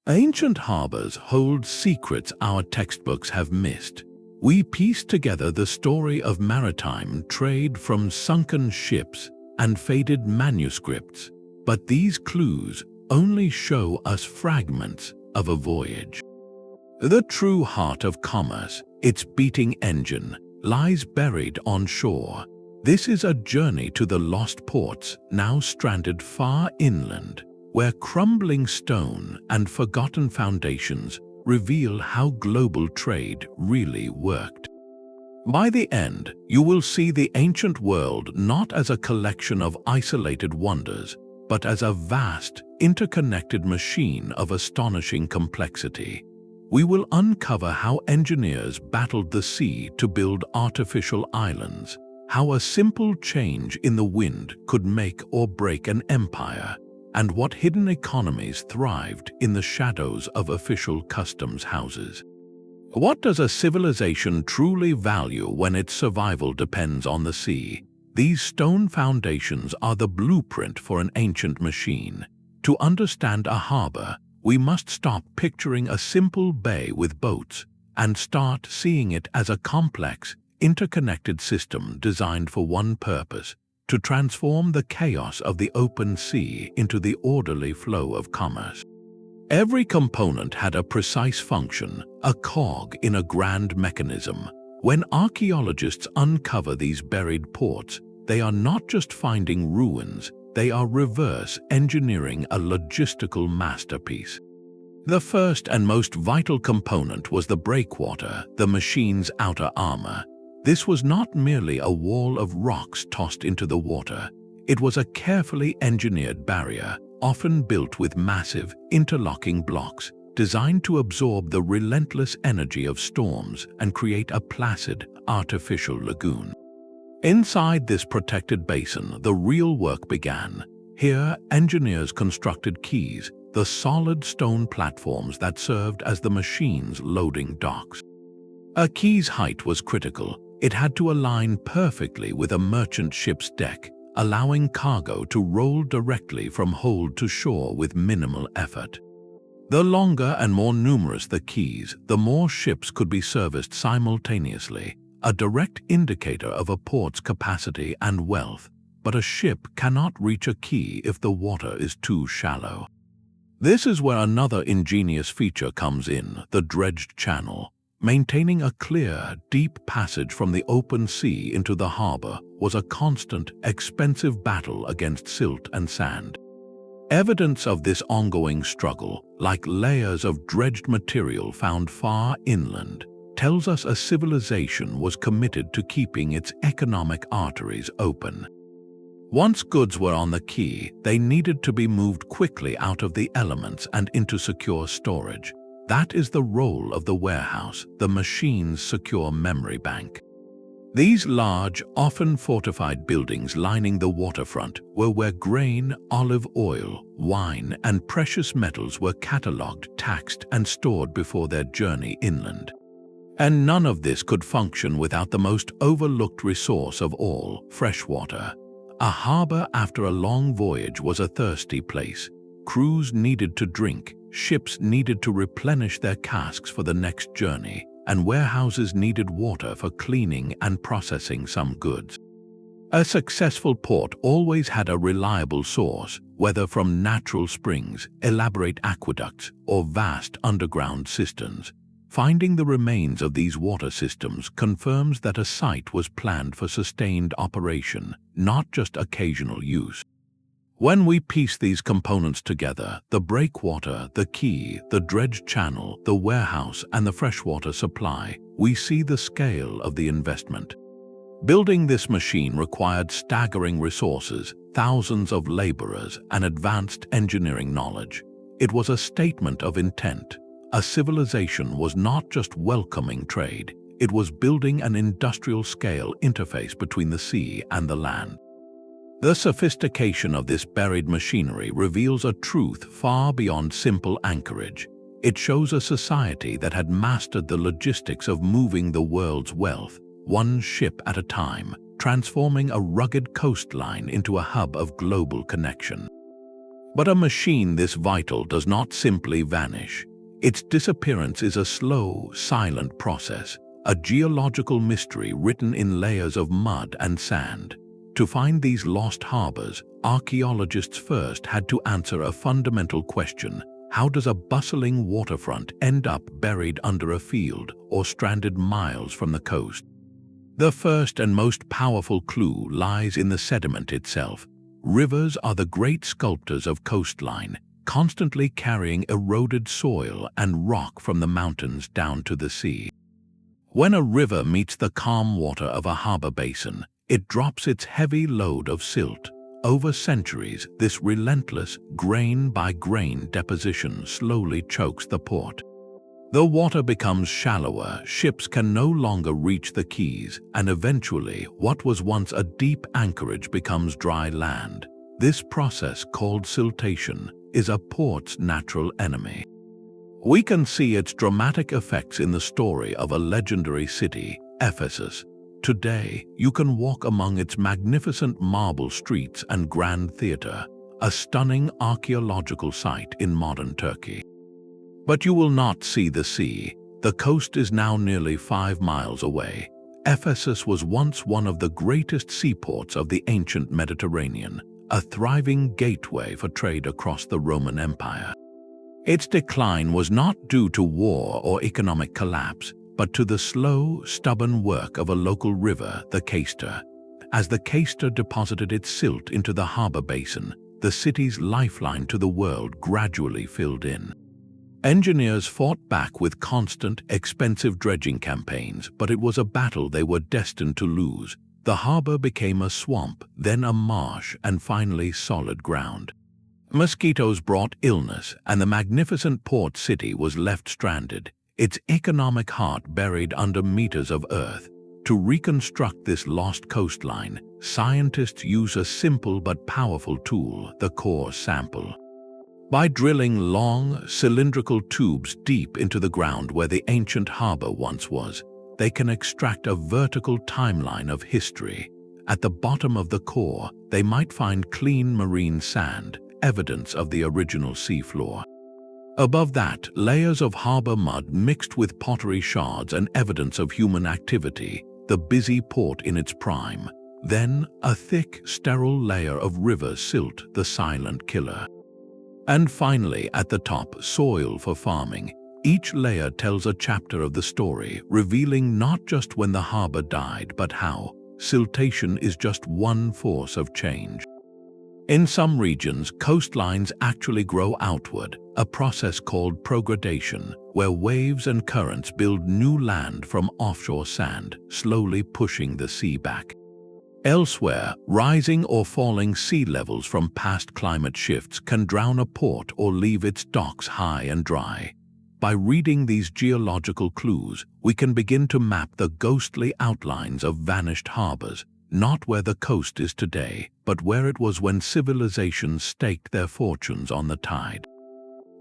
Ancient harbors hold secrets our textbooks have missed. We piece together the story of maritime trade from sunken ships and faded manuscripts, but these clues only show us fragments of a voyage. The true heart of commerce, its beating engine, lies buried on shore. This is a journey to the lost ports, now stranded far inland, where crumbling stone and forgotten foundations reveal how global trade really worked. By the end, you will see the ancient world not as a collection of isolated wonders, but as a vast, interconnected machine of astonishing complexity. We will uncover how engineers battled the sea to build artificial islands, how a simple change in the wind could make or break an empire, and what hidden economies thrived in the shadows of official customs houses. What does a civilization truly value when its survival depends on the sea? These stone foundations are the blueprint for an ancient machine. To understand a harbor, we must stop picturing a simple bay with boats and start seeing it as a complex, interconnected system designed for one purpose: to transform the chaos of the open sea into the orderly flow of commerce. Every component had a precise function, a cog in a grand mechanism. When archaeologists uncover these buried ports, they are not just finding ruins, they are reverse engineering a logistical masterpiece. The first and most vital component was the breakwater, the machine's outer armor. This was not merely a wall of rocks tossed into the water. It was a carefully engineered barrier, often built with massive, interlocking blocks, designed to absorb the relentless energy of storms and create a placid, artificial lagoon. Inside this protected basin, the real work began. Here, engineers constructed quays, the solid stone platforms that served as the machine's loading docks. A quay's height was critical. It had to align perfectly with a merchant ship's deck, allowing cargo to roll directly from hold to shore with minimal effort. The longer and more numerous the quays, the more ships could be serviced simultaneously, a direct indicator of a port's capacity and wealth. But a ship cannot reach a quay if the water is too shallow. This is where another ingenious feature comes in: the dredged channel. Maintaining a clear, deep passage from the open sea into the harbor was a constant, expensive battle against silt and sand. Evidence of this ongoing struggle, like layers of dredged material found far inland, tells us a civilization was committed to keeping its economic arteries open. Once goods were on the quay, they needed to be moved quickly out of the elements and into secure storage. That is the role of the warehouse, the machine's secure memory bank. These large, often fortified buildings lining the waterfront were where grain, olive oil, wine, and precious metals were catalogued, taxed, and stored before their journey inland. And none of this could function without the most overlooked resource of all: freshwater. A harbor after a long voyage was a thirsty place. Crews needed to drink, ships needed to replenish their casks for the next journey, and warehouses needed water for cleaning and processing some goods. A successful port always had a reliable source, whether from natural springs, elaborate aqueducts, or vast underground cisterns. Finding the remains of these water systems confirms that a site was planned for sustained operation, not just occasional use. When we piece these components together, the breakwater, the quay, the dredged channel, the warehouse, and the freshwater supply, we see the scale of the investment. Building this machine required staggering resources, thousands of laborers, and advanced engineering knowledge. It was a statement of intent. A civilization was not just welcoming trade, it was building an industrial-scale interface between the sea and the land. The sophistication of this buried machinery reveals a truth far beyond simple anchorage. It shows a society that had mastered the logistics of moving the world's wealth, one ship at a time, transforming a rugged coastline into a hub of global connection. But a machine this vital does not simply vanish. Its disappearance is a slow, silent process, a geological mystery written in layers of mud and sand. To find these lost harbors, archaeologists first had to answer a fundamental question: how does a bustling waterfront end up buried under a field or stranded miles from the coast? The first and most powerful clue lies in the sediment itself. Rivers are the great sculptors of coastline, constantly carrying eroded soil and rock from the mountains down to the sea. When a river meets the calm water of a harbor basin, it drops its heavy load of silt. Over centuries, this relentless, grain-by-grain deposition slowly chokes the port. The water becomes shallower, ships can no longer reach the quays, and eventually, what was once a deep anchorage becomes dry land. This process, called siltation, is a port's natural enemy. We can see its dramatic effects in the story of a legendary city, Ephesus. Today, you can walk among its magnificent marble streets and grand theater, a stunning archaeological site in modern Turkey. But you will not see the sea. The coast is now nearly 5 miles away. Ephesus was once one of the greatest seaports of the ancient Mediterranean, a thriving gateway for trade across the Roman Empire. Its decline was not due to war or economic collapse, but to the slow, stubborn work of a local river, the Caesarea. As the Caesarea deposited its silt into the harbor basin, the city's lifeline to the world gradually filled in. Engineers fought back with constant, expensive dredging campaigns, but it was a battle they were destined to lose. The harbor became a swamp, then a marsh, and finally solid ground. Mosquitoes brought illness, and the magnificent port city was left stranded, its economic heart buried under meters of earth. To reconstruct this lost coastline, scientists use a simple but powerful tool, the core sample. By drilling long, cylindrical tubes deep into the ground where the ancient harbor once was, they can extract a vertical timeline of history. At the bottom of the core, they might find clean marine sand, evidence of the original seafloor. Above that, layers of harbor mud mixed with pottery shards and evidence of human activity, the busy port in its prime. Then, a thick, sterile layer of river silt, the silent killer. And finally, at the top, soil for farming. Each layer tells a chapter of the story, revealing not just when the harbor died, but how. Siltation is just one force of change. In some regions, coastlines actually grow outward, a process called progradation, where waves and currents build new land from offshore sand, slowly pushing the sea back. Elsewhere, rising or falling sea levels from past climate shifts can drown a port or leave its docks high and dry. By reading these geological clues, we can begin to map the ghostly outlines of vanished harbors, not where the coast is today, but where it was when civilizations staked their fortunes on the tide.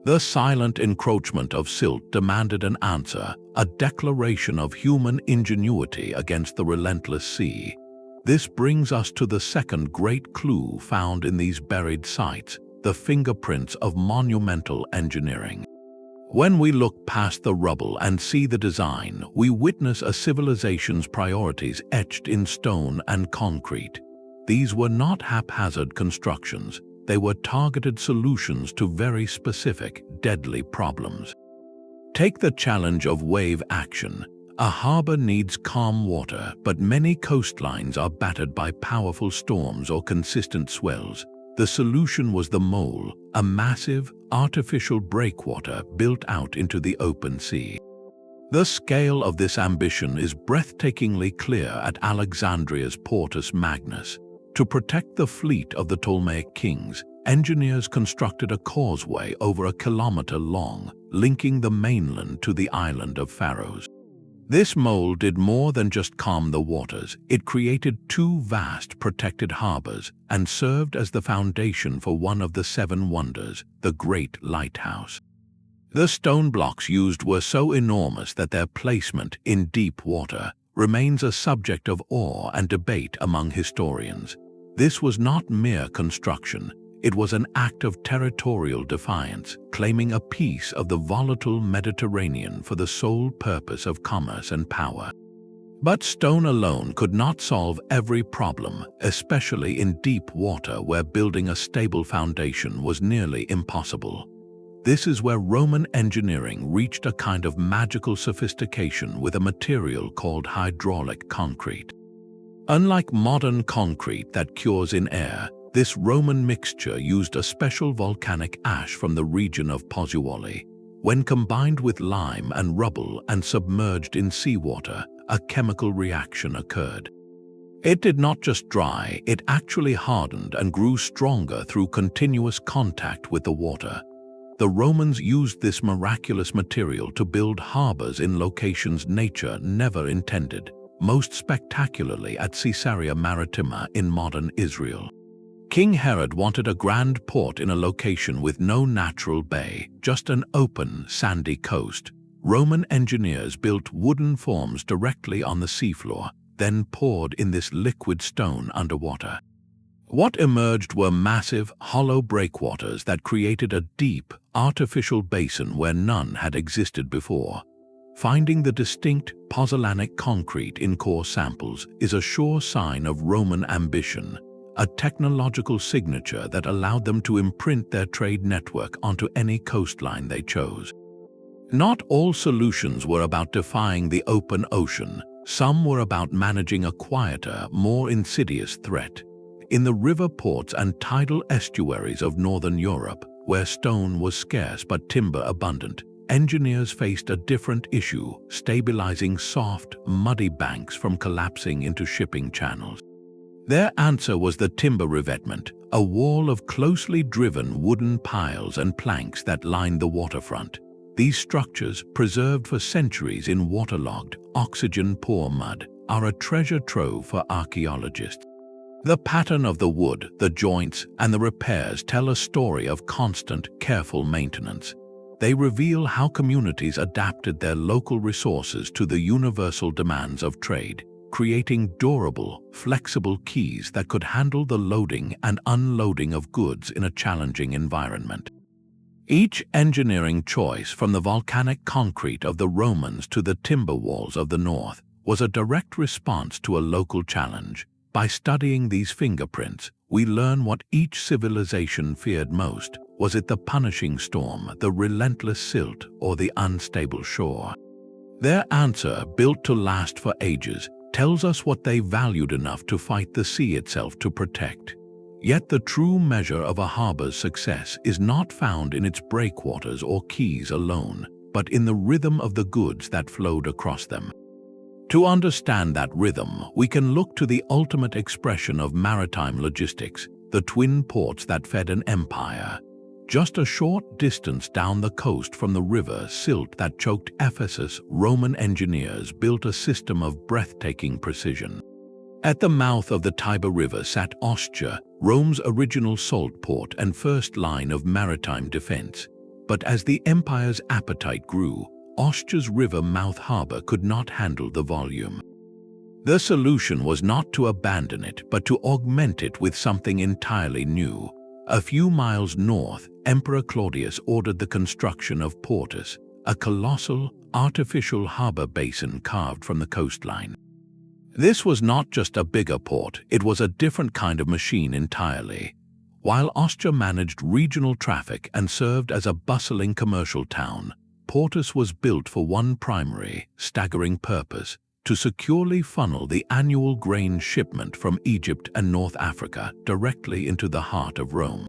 The silent encroachment of silt demanded an answer, a declaration of human ingenuity against the relentless sea. This brings us to the second great clue found in these buried sites, the fingerprints of monumental engineering. When we look past the rubble and see the design, we witness a civilization's priorities etched in stone and concrete. These were not haphazard constructions, they were targeted solutions to very specific, deadly problems. Take the challenge of wave action. A harbor needs calm water, but many coastlines are battered by powerful storms or consistent swells. The solution was the mole, a massive, artificial breakwater built out into the open sea. The scale of this ambition is breathtakingly clear at Alexandria's Portus Magnus. To protect the fleet of the Ptolemaic kings, engineers constructed a causeway over 1 kilometer long, linking the mainland to the island of Pharos. This mole did more than just calm the waters. It created 2 vast protected harbors and served as the foundation for one of the 7 wonders, the Great Lighthouse. The stone blocks used were so enormous that their placement in deep water remains a subject of awe and debate among historians. This was not mere construction. It was an act of territorial defiance, claiming a piece of the volatile Mediterranean for the sole purpose of commerce and power. But stone alone could not solve every problem, especially in deep water where building a stable foundation was nearly impossible. This is where Roman engineering reached a kind of magical sophistication with a material called hydraulic concrete. Unlike modern concrete that cures in air, this Roman mixture used a special volcanic ash from the region of Pozzuoli. When combined with lime and rubble and submerged in seawater, a chemical reaction occurred. It did not just dry, it actually hardened and grew stronger through continuous contact with the water. The Romans used this miraculous material to build harbors in locations nature never intended, most spectacularly at Caesarea Maritima in modern Israel. King Herod wanted a grand port in a location with no natural bay, just an open, sandy coast. Roman engineers built wooden forms directly on the seafloor, then poured in this liquid stone underwater. What emerged were massive, hollow breakwaters that created a deep, artificial basin where none had existed before. Finding the distinct pozzolanic concrete in core samples is a sure sign of Roman ambition, a technological signature that allowed them to imprint their trade network onto any coastline they chose. Not all solutions were about defying the open ocean. Some were about managing a quieter, more insidious threat. In the river ports and tidal estuaries of northern Europe, where stone was scarce but timber abundant, engineers faced a different issue, stabilizing soft, muddy banks from collapsing into shipping channels. Their answer was the timber revetment, a wall of closely driven wooden piles and planks that lined the waterfront. These structures, preserved for centuries in waterlogged, oxygen-poor mud, are a treasure trove for archaeologists. The pattern of the wood, the joints, and the repairs tell a story of constant, careful maintenance. They reveal how communities adapted their local resources to the universal demands of trade, creating durable, flexible quays that could handle the loading and unloading of goods in a challenging environment. Each engineering choice, from the volcanic concrete of the Romans to the timber walls of the north, was a direct response to a local challenge. By studying these fingerprints, we learn what each civilization feared most. Was it the punishing storm, the relentless silt, or the unstable shore? Their answer, built to last for ages, tells us what they valued enough to fight the sea itself to protect. Yet the true measure of a harbor's success is not found in its breakwaters or quays alone, but in the rhythm of the goods that flowed across them. To understand that rhythm, we can look to the ultimate expression of maritime logistics, the twin ports that fed an empire. Just a short distance down the coast from the river Silt that choked Ephesus, Roman engineers built a system of breathtaking precision. At the mouth of the Tiber River sat Ostia, Rome's original salt port and first line of maritime defense. But as the empire's appetite grew, Ostia's river mouth harbor could not handle the volume. The solution was not to abandon it, but to augment it with something entirely new. A few miles north, Emperor Claudius ordered the construction of Portus, a colossal, artificial harbor basin carved from the coastline. This was not just a bigger port, it was a different kind of machine entirely. While Ostia managed regional traffic and served as a bustling commercial town, Portus was built for one primary, staggering purpose: to securely funnel the annual grain shipment from Egypt and North Africa directly into the heart of Rome.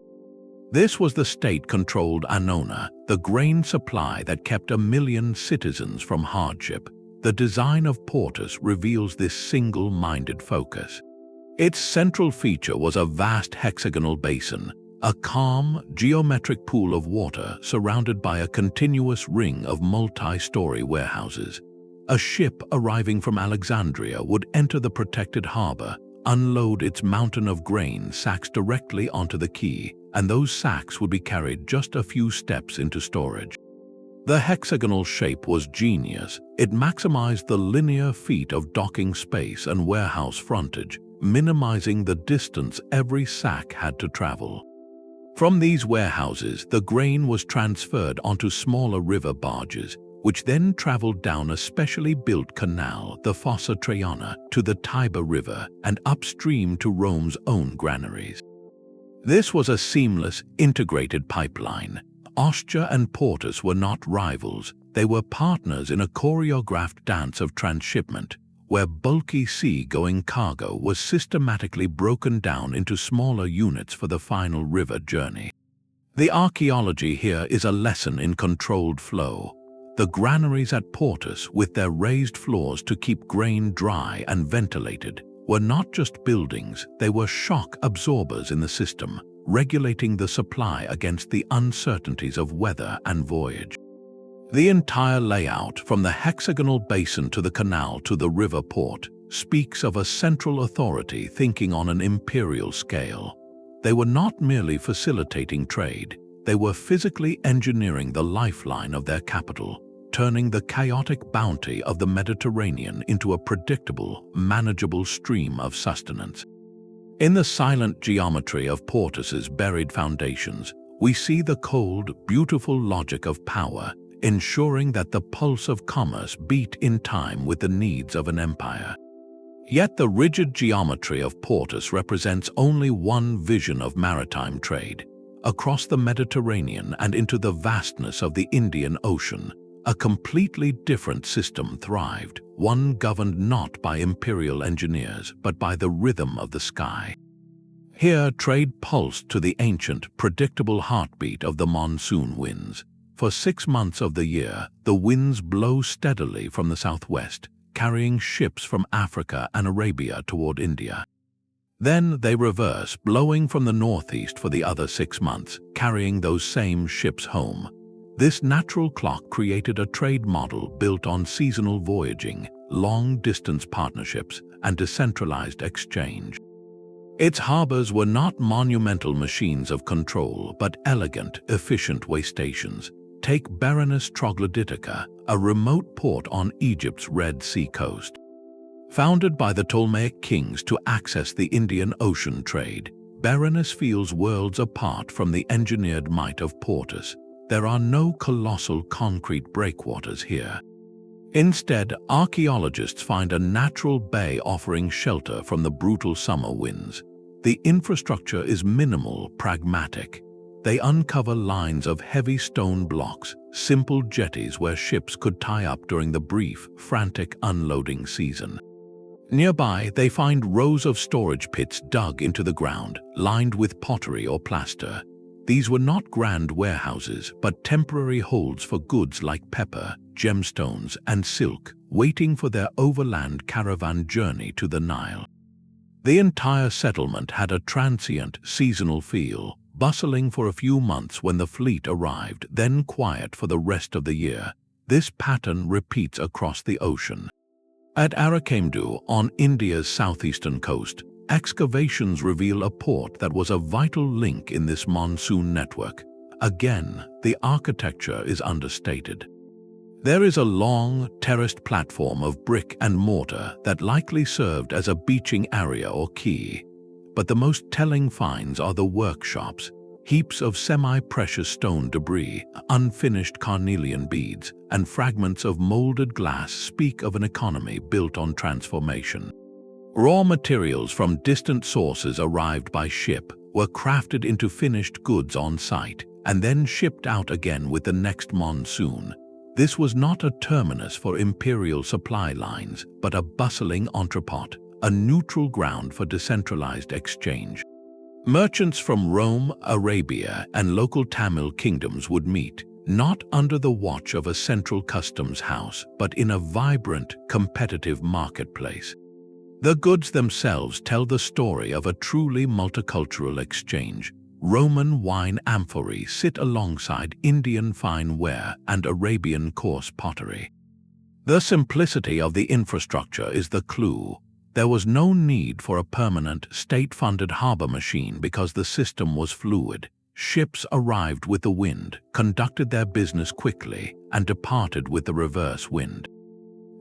This was the state-controlled annona, the grain supply that kept 1 million citizens from hardship. The design of Portus reveals this single-minded focus. Its central feature was a vast hexagonal basin, a calm, geometric pool of water surrounded by a continuous ring of multi-story warehouses. A ship arriving from Alexandria would enter the protected harbor, unload its mountain of grain sacks directly onto the quay, and those sacks would be carried just a few steps into storage. The hexagonal shape was genius. It maximized the linear feet of docking space and warehouse frontage, minimizing the distance every sack had to travel. From these warehouses, the grain was transferred onto smaller river barges, which then traveled down a specially built canal, the Fossa Traiana, to the Tiber River and upstream to Rome's own granaries. This was a seamless, integrated pipeline. Ostia and Portus were not rivals, they were partners in a choreographed dance of transshipment, where bulky sea-going cargo was systematically broken down into smaller units for the final river journey. The archaeology here is a lesson in controlled flow. The granaries at Portus, with their raised floors to keep grain dry and ventilated, were not just buildings, they were shock absorbers in the system, regulating the supply against the uncertainties of weather and voyage. The entire layout, from the hexagonal basin to the canal to the river port, speaks of a central authority thinking on an imperial scale. They were not merely facilitating trade, they were physically engineering the lifeline of their capital, turning the chaotic bounty of the Mediterranean into a predictable, manageable stream of sustenance. In the silent geometry of Portus's buried foundations, we see the cold, beautiful logic of power, ensuring that the pulse of commerce beat in time with the needs of an empire. Yet the rigid geometry of Portus represents only one vision of maritime trade. Across the Mediterranean and into the vastness of the Indian Ocean, a completely different system thrived, one governed not by imperial engineers but by the rhythm of the sky. Here trade pulsed to the ancient, predictable heartbeat of the monsoon winds. For 6 months of the year, the winds blow steadily from the southwest, carrying ships from Africa and Arabia toward India. Then they reverse, blowing from the northeast for the other 6 months, carrying those same ships home. This natural clock created a trade model built on seasonal voyaging, long-distance partnerships, and decentralized exchange. Its harbors were not monumental machines of control, but elegant, efficient way stations. Take Berenike Troglodytica, a remote port on Egypt's Red Sea coast. Founded by the Ptolemaic kings to access the Indian Ocean trade, Berenice feels worlds apart from the engineered might of Portus. There are no colossal concrete breakwaters here. Instead, archaeologists find a natural bay offering shelter from the brutal summer winds. The infrastructure is minimal, pragmatic. They uncover lines of heavy stone blocks, simple jetties where ships could tie up during the brief, frantic unloading season. Nearby, they find rows of storage pits dug into the ground, lined with pottery or plaster. These were not grand warehouses, but temporary holds for goods like pepper, gemstones, and silk, waiting for their overland caravan journey to the Nile. The entire settlement had a transient, seasonal feel, bustling for a few months when the fleet arrived, then quiet for the rest of the year. This pattern repeats across the ocean. At Arikamedu, on India's southeastern coast, excavations reveal a port that was a vital link in this monsoon network. Again, the architecture is understated. There is a long, terraced platform of brick and mortar that likely served as a beaching area or quay. But the most telling finds are the workshops, heaps of semi-precious stone debris, unfinished carnelian beads, and fragments of molded glass speak of an economy built on transformation. Raw materials from distant sources arrived by ship, were crafted into finished goods on site, and then shipped out again with the next monsoon. This was not a terminus for imperial supply lines, but a bustling entrepot, a neutral ground for decentralized exchange. Merchants from Rome, Arabia, and local Tamil kingdoms would meet, not under the watch of a central customs house, but in a vibrant, competitive marketplace. The goods themselves tell the story of a truly multicultural exchange. Roman wine amphorae sit alongside Indian fine ware and Arabian coarse pottery. The simplicity of the infrastructure is the clue. There was no need for a permanent, state-funded harbor machine because the system was fluid. Ships arrived with the wind, conducted their business quickly, and departed with the reverse wind.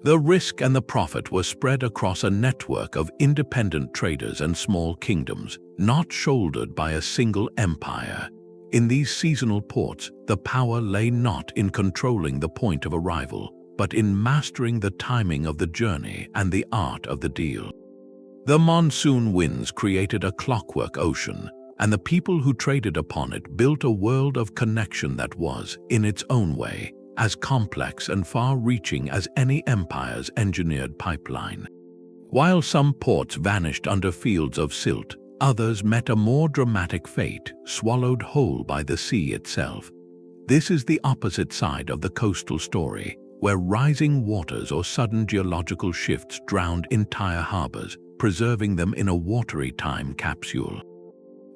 The risk and the profit were spread across a network of independent traders and small kingdoms, not shouldered by a single empire. In these seasonal ports, the power lay not in controlling the point of arrival, but in mastering the timing of the journey and the art of the deal. The monsoon winds created a clockwork ocean, and the people who traded upon it built a world of connection that was, in its own way, as complex and far-reaching as any empire's engineered pipeline. While some ports vanished under fields of silt, others met a more dramatic fate, swallowed whole by the sea itself. This is the opposite side of the coastal story, where rising waters or sudden geological shifts drowned entire harbors, preserving them in a watery time capsule.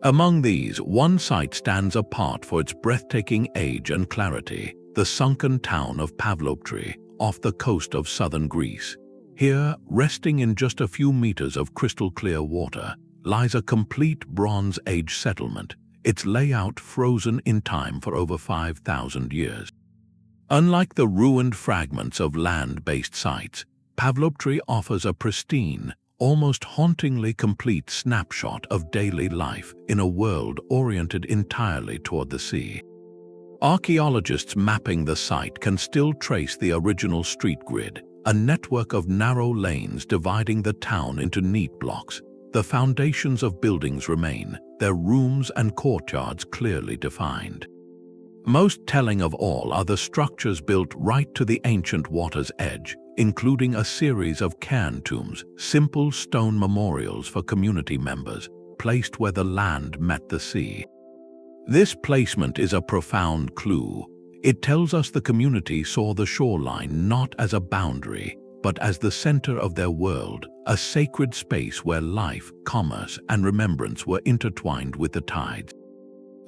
Among these, one site stands apart for its breathtaking age and clarity, the sunken town of Pavlopetri, off the coast of southern Greece. Here, resting in just a few meters of crystal-clear water, lies a complete Bronze Age settlement, its layout frozen in time for over 5,000 years. Unlike the ruined fragments of land-based sites, Pavlopetri offers a pristine, almost hauntingly complete snapshot of daily life in a world oriented entirely toward the sea. Archaeologists mapping the site can still trace the original street grid, a network of narrow lanes dividing the town into neat blocks. The foundations of buildings remain, their rooms and courtyards clearly defined. Most telling of all are the structures built right to the ancient water's edge, including a series of cairn tombs, simple stone memorials for community members, placed where the land met the sea. This placement is a profound clue. It tells us the community saw the shoreline not as a boundary, but as the center of their world, a sacred space where life, commerce, and remembrance were intertwined with the tides.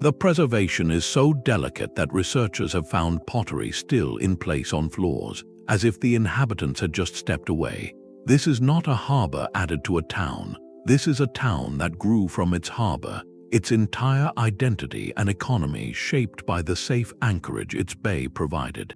The preservation is so delicate that researchers have found pottery still in place on floors, as if the inhabitants had just stepped away. This is not a harbor added to a town. This is a town that grew from its harbor, its entire identity and economy shaped by the safe anchorage its bay provided.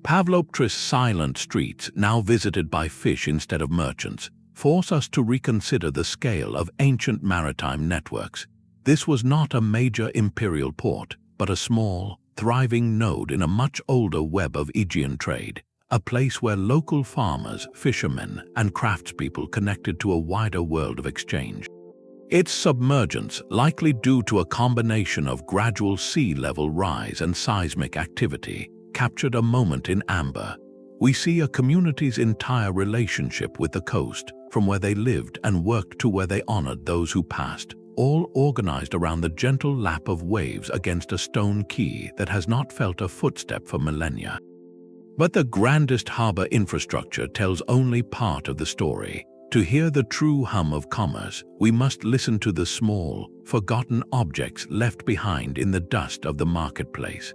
Pavlopetri's silent streets, now visited by fish instead of merchants, force us to reconsider the scale of ancient maritime networks. This was not a major imperial port, but a small, thriving node in a much older web of Aegean trade, a place where local farmers, fishermen, and craftspeople connected to a wider world of exchange. Its submergence, likely due to a combination of gradual sea level rise and seismic activity, captured a moment in amber. We see a community's entire relationship with the coast, from where they lived and worked to where they honored those who passed, all organized around the gentle lap of waves against a stone quay that has not felt a footstep for millennia. But the grandest harbor infrastructure tells only part of the story. To hear the true hum of commerce, we must listen to the small, forgotten objects left behind in the dust of the marketplace.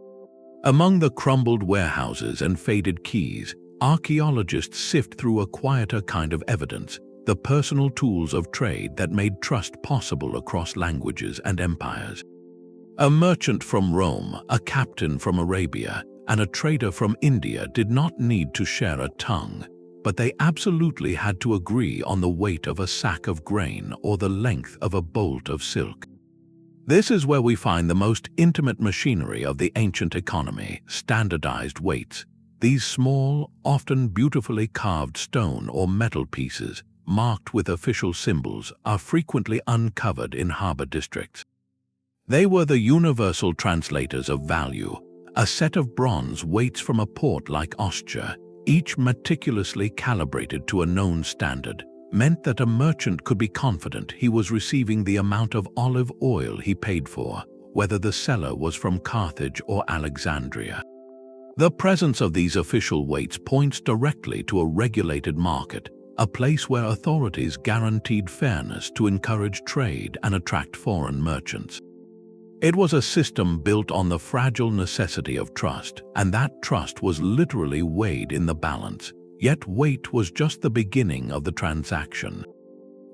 Among the crumbled warehouses and faded quays, archaeologists sift through a quieter kind of evidence, the personal tools of trade that made trust possible across languages and empires. A merchant from Rome, a captain from Arabia, and a trader from India did not need to share a tongue, but they absolutely had to agree on the weight of a sack of grain or the length of a bolt of silk. This is where we find the most intimate machinery of the ancient economy, standardized weights. These small, often beautifully carved stone or metal pieces, marked with official symbols, are frequently uncovered in harbor districts. They were the universal translators of value. A set of bronze weights from a port like Ostia, each meticulously calibrated to a known standard, meant that a merchant could be confident he was receiving the amount of olive oil he paid for, whether the seller was from Carthage or Alexandria. The presence of these official weights points directly to a regulated market, a place where authorities guaranteed fairness to encourage trade and attract foreign merchants. It was a system built on the fragile necessity of trust, and that trust was literally weighed in the balance. Yet weight was just the beginning of the transaction.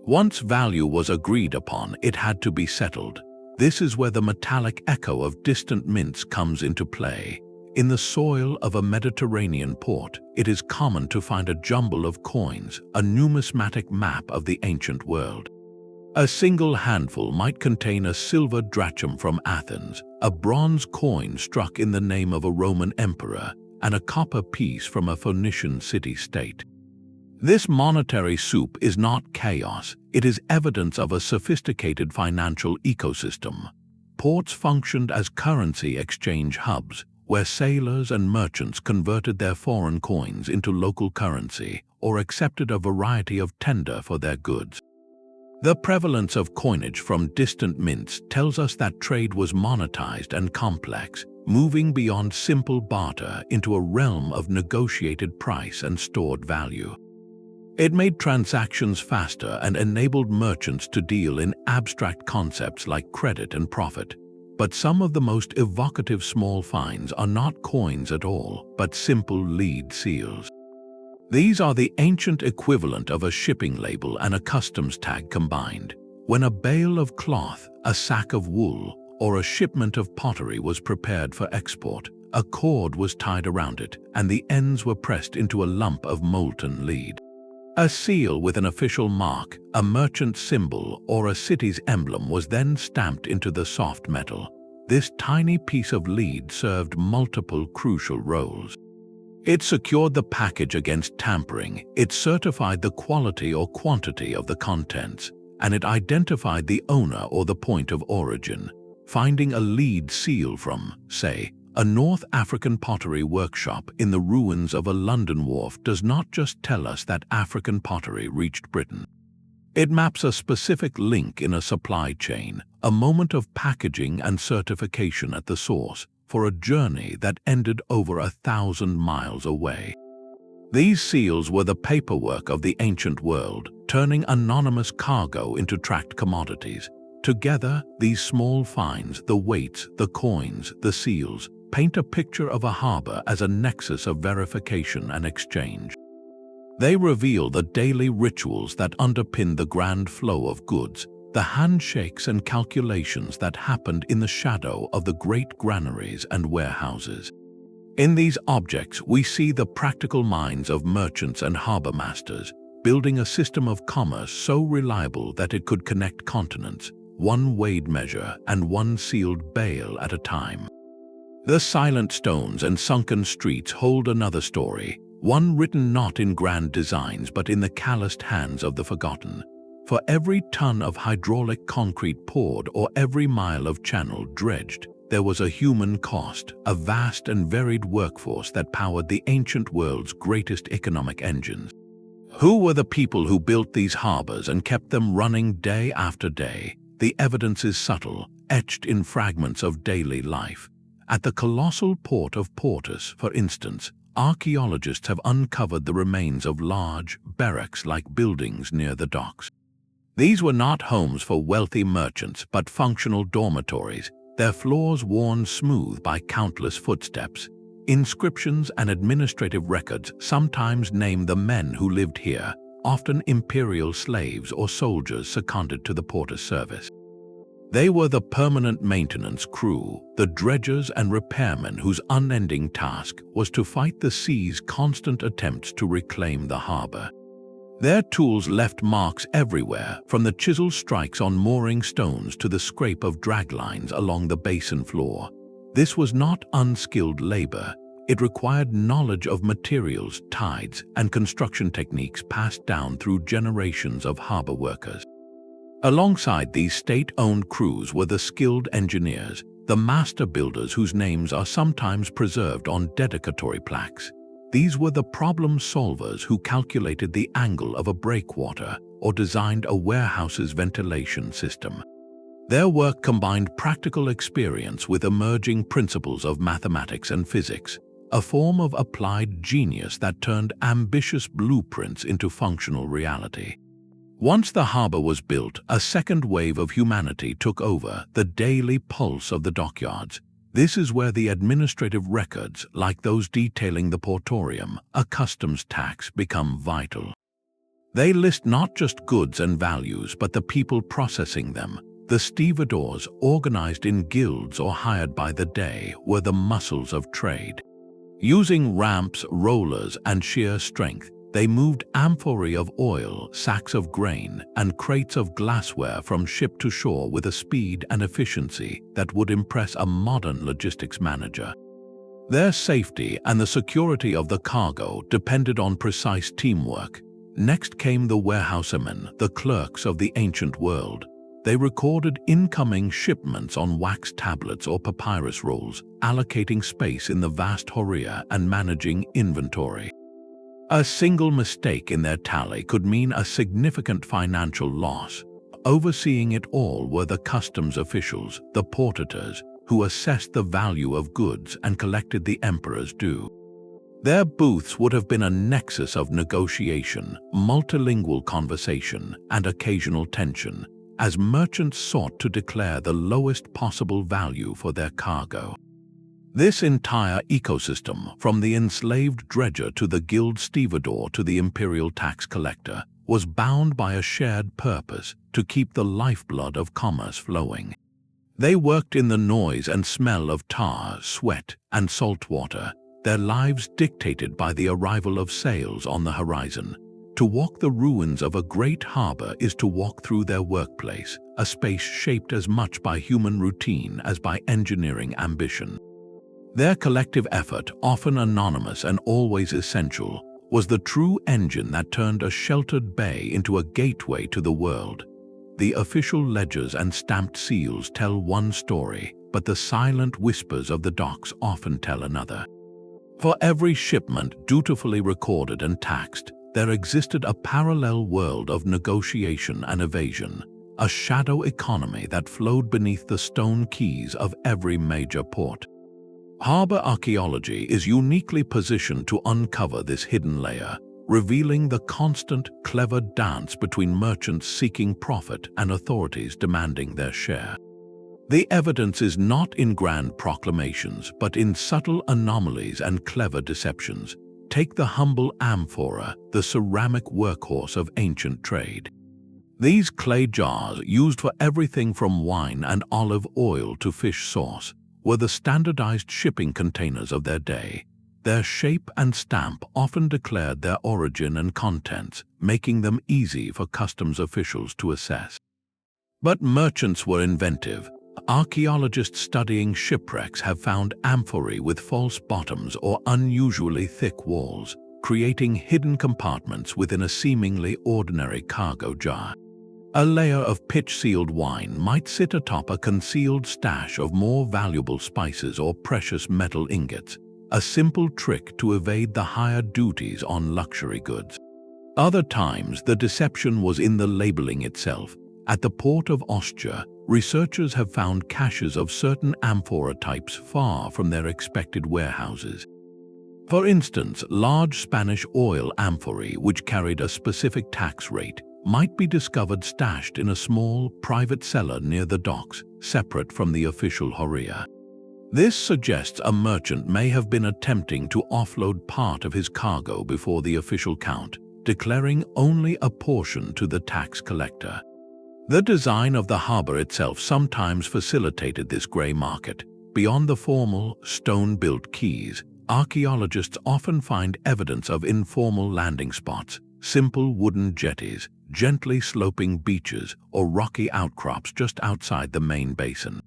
Once value was agreed upon, it had to be settled. This is where the metallic echo of distant mints comes into play. In the soil of a Mediterranean port, it is common to find a jumble of coins, a numismatic map of the ancient world. A single handful might contain a silver drachm from Athens, a bronze coin struck in the name of a Roman emperor, and a copper piece from a Phoenician city-state. This monetary soup is not chaos, it is evidence of a sophisticated financial ecosystem. Ports functioned as currency exchange hubs, where sailors and merchants converted their foreign coins into local currency or accepted a variety of tender for their goods. The prevalence of coinage from distant mints tells us that trade was monetized and complex, moving beyond simple barter into a realm of negotiated price and stored value. It made transactions faster and enabled merchants to deal in abstract concepts like credit and profit. But some of the most evocative small finds are not coins at all, but simple lead seals. These are the ancient equivalent of a shipping label and a customs tag combined. When a bale of cloth, a sack of wool, or a shipment of pottery was prepared for export, a cord was tied around it, and the ends were pressed into a lump of molten lead. A seal with an official mark, a merchant symbol, or a city's emblem was then stamped into the soft metal. This tiny piece of lead served multiple crucial roles. It secured the package against tampering, it certified the quality or quantity of the contents, and it identified the owner or the point of origin. Finding a lead seal from, say, a North African pottery workshop in the ruins of a London wharf does not just tell us that African pottery reached Britain. It maps a specific link in a supply chain, a moment of packaging and certification at the source, for a journey that ended over 1,000 miles away. These seals were the paperwork of the ancient world, turning anonymous cargo into tracked commodities. Together, these small finds, the weights, the coins, the seals, paint a picture of a harbor as a nexus of verification and exchange. They reveal the daily rituals that underpin the grand flow of goods, the handshakes and calculations that happened in the shadow of the great granaries and warehouses. In these objects, we see the practical minds of merchants and harbor masters, building a system of commerce so reliable that it could connect continents, one weighed measure and one sealed bale at a time. The silent stones and sunken streets hold another story, one written not in grand designs but in the calloused hands of the forgotten. For every ton of hydraulic concrete poured or every mile of channel dredged, there was a human cost, a vast and varied workforce that powered the ancient world's greatest economic engines. Who were the people who built these harbors and kept them running day after day? The evidence is subtle, etched in fragments of daily life. At the colossal port of Portus, for instance, archaeologists have uncovered the remains of large, barracks-like buildings near the docks. These were not homes for wealthy merchants, but functional dormitories, their floors worn smooth by countless footsteps. Inscriptions and administrative records sometimes name the men who lived here, often imperial slaves or soldiers seconded to the Portus service. They were the permanent maintenance crew, the dredgers and repairmen whose unending task was to fight the sea's constant attempts to reclaim the harbor. Their tools left marks everywhere, from the chisel strikes on mooring stones to the scrape of draglines along the basin floor. This was not unskilled labor. It required knowledge of materials, tides, and construction techniques passed down through generations of harbor workers. Alongside these state-owned crews were the skilled engineers, the master builders whose names are sometimes preserved on dedicatory plaques. These were the problem solvers who calculated the angle of a breakwater or designed a warehouse's ventilation system. Their work combined practical experience with emerging principles of mathematics and physics, a form of applied genius that turned ambitious blueprints into functional reality. Once the harbor was built, a second wave of humanity took over, the daily pulse of the dockyards. This is where the administrative records, like those detailing the portorium, a customs tax, become vital. They list not just goods and values, but the people processing them. The stevedores, organized in guilds or hired by the day, were the muscles of trade. Using ramps, rollers, and sheer strength, They moved amphorae of oil, sacks of grain, and crates of glassware from ship to shore with a speed and efficiency that would impress a modern logistics manager. Their safety and the security of the cargo depended on precise teamwork. Next came the warehousemen, the clerks of the ancient world. They recorded incoming shipments on wax tablets or papyrus rolls, allocating space in the vast Horrea and managing inventory. A single mistake in their tally could mean a significant financial loss. Overseeing it all were the customs officials, the porters, who assessed the value of goods and collected the emperor's due. Their booths would have been a nexus of negotiation, multilingual conversation, and occasional tension, as merchants sought to declare the lowest possible value for their cargo. This entire ecosystem, from the enslaved dredger to the guild stevedore to the imperial tax collector, was bound by a shared purpose to keep the lifeblood of commerce flowing. They worked in the noise and smell of tar, sweat, and salt water, their lives dictated by the arrival of sails on the horizon. To walk the ruins of a great harbor is to walk through their workplace, a space shaped as much by human routine as by engineering ambition. Their collective effort, often anonymous and always essential, was the true engine that turned a sheltered bay into a gateway to the world. The official ledgers and stamped seals tell one story, but the silent whispers of the docks often tell another. For every shipment dutifully recorded and taxed, there existed a parallel world of negotiation and evasion, a shadow economy that flowed beneath the stone quays of every major port. Harbor archaeology is uniquely positioned to uncover this hidden layer, revealing the constant, clever dance between merchants seeking profit and authorities demanding their share. The evidence is not in grand proclamations, but in subtle anomalies and clever deceptions. Take the humble amphora, the ceramic workhorse of ancient trade. These clay jars, used for everything from wine and olive oil to fish sauce, were the standardized shipping containers of their day. Their shape and stamp often declared their origin and contents, making them easy for customs officials to assess. But merchants were inventive. Archaeologists studying shipwrecks have found amphorae with false bottoms or unusually thick walls, creating hidden compartments within a seemingly ordinary cargo jar. A layer of pitch-sealed wine might sit atop a concealed stash of more valuable spices or precious metal ingots, a simple trick to evade the higher duties on luxury goods. Other times, the deception was in the labeling itself. At the port of Ostia, researchers have found caches of certain amphora types far from their expected warehouses. For instance, large Spanish oil amphorae, which carried a specific tax rate, might be discovered stashed in a small, private cellar near the docks, separate from the official Horrea. This suggests a merchant may have been attempting to offload part of his cargo before the official count, declaring only a portion to the tax collector. The design of the harbor itself sometimes facilitated this gray market. Beyond the formal, stone-built quays, archaeologists often find evidence of informal landing spots, simple wooden jetties, gently sloping beaches, or rocky outcrops just outside the main basin.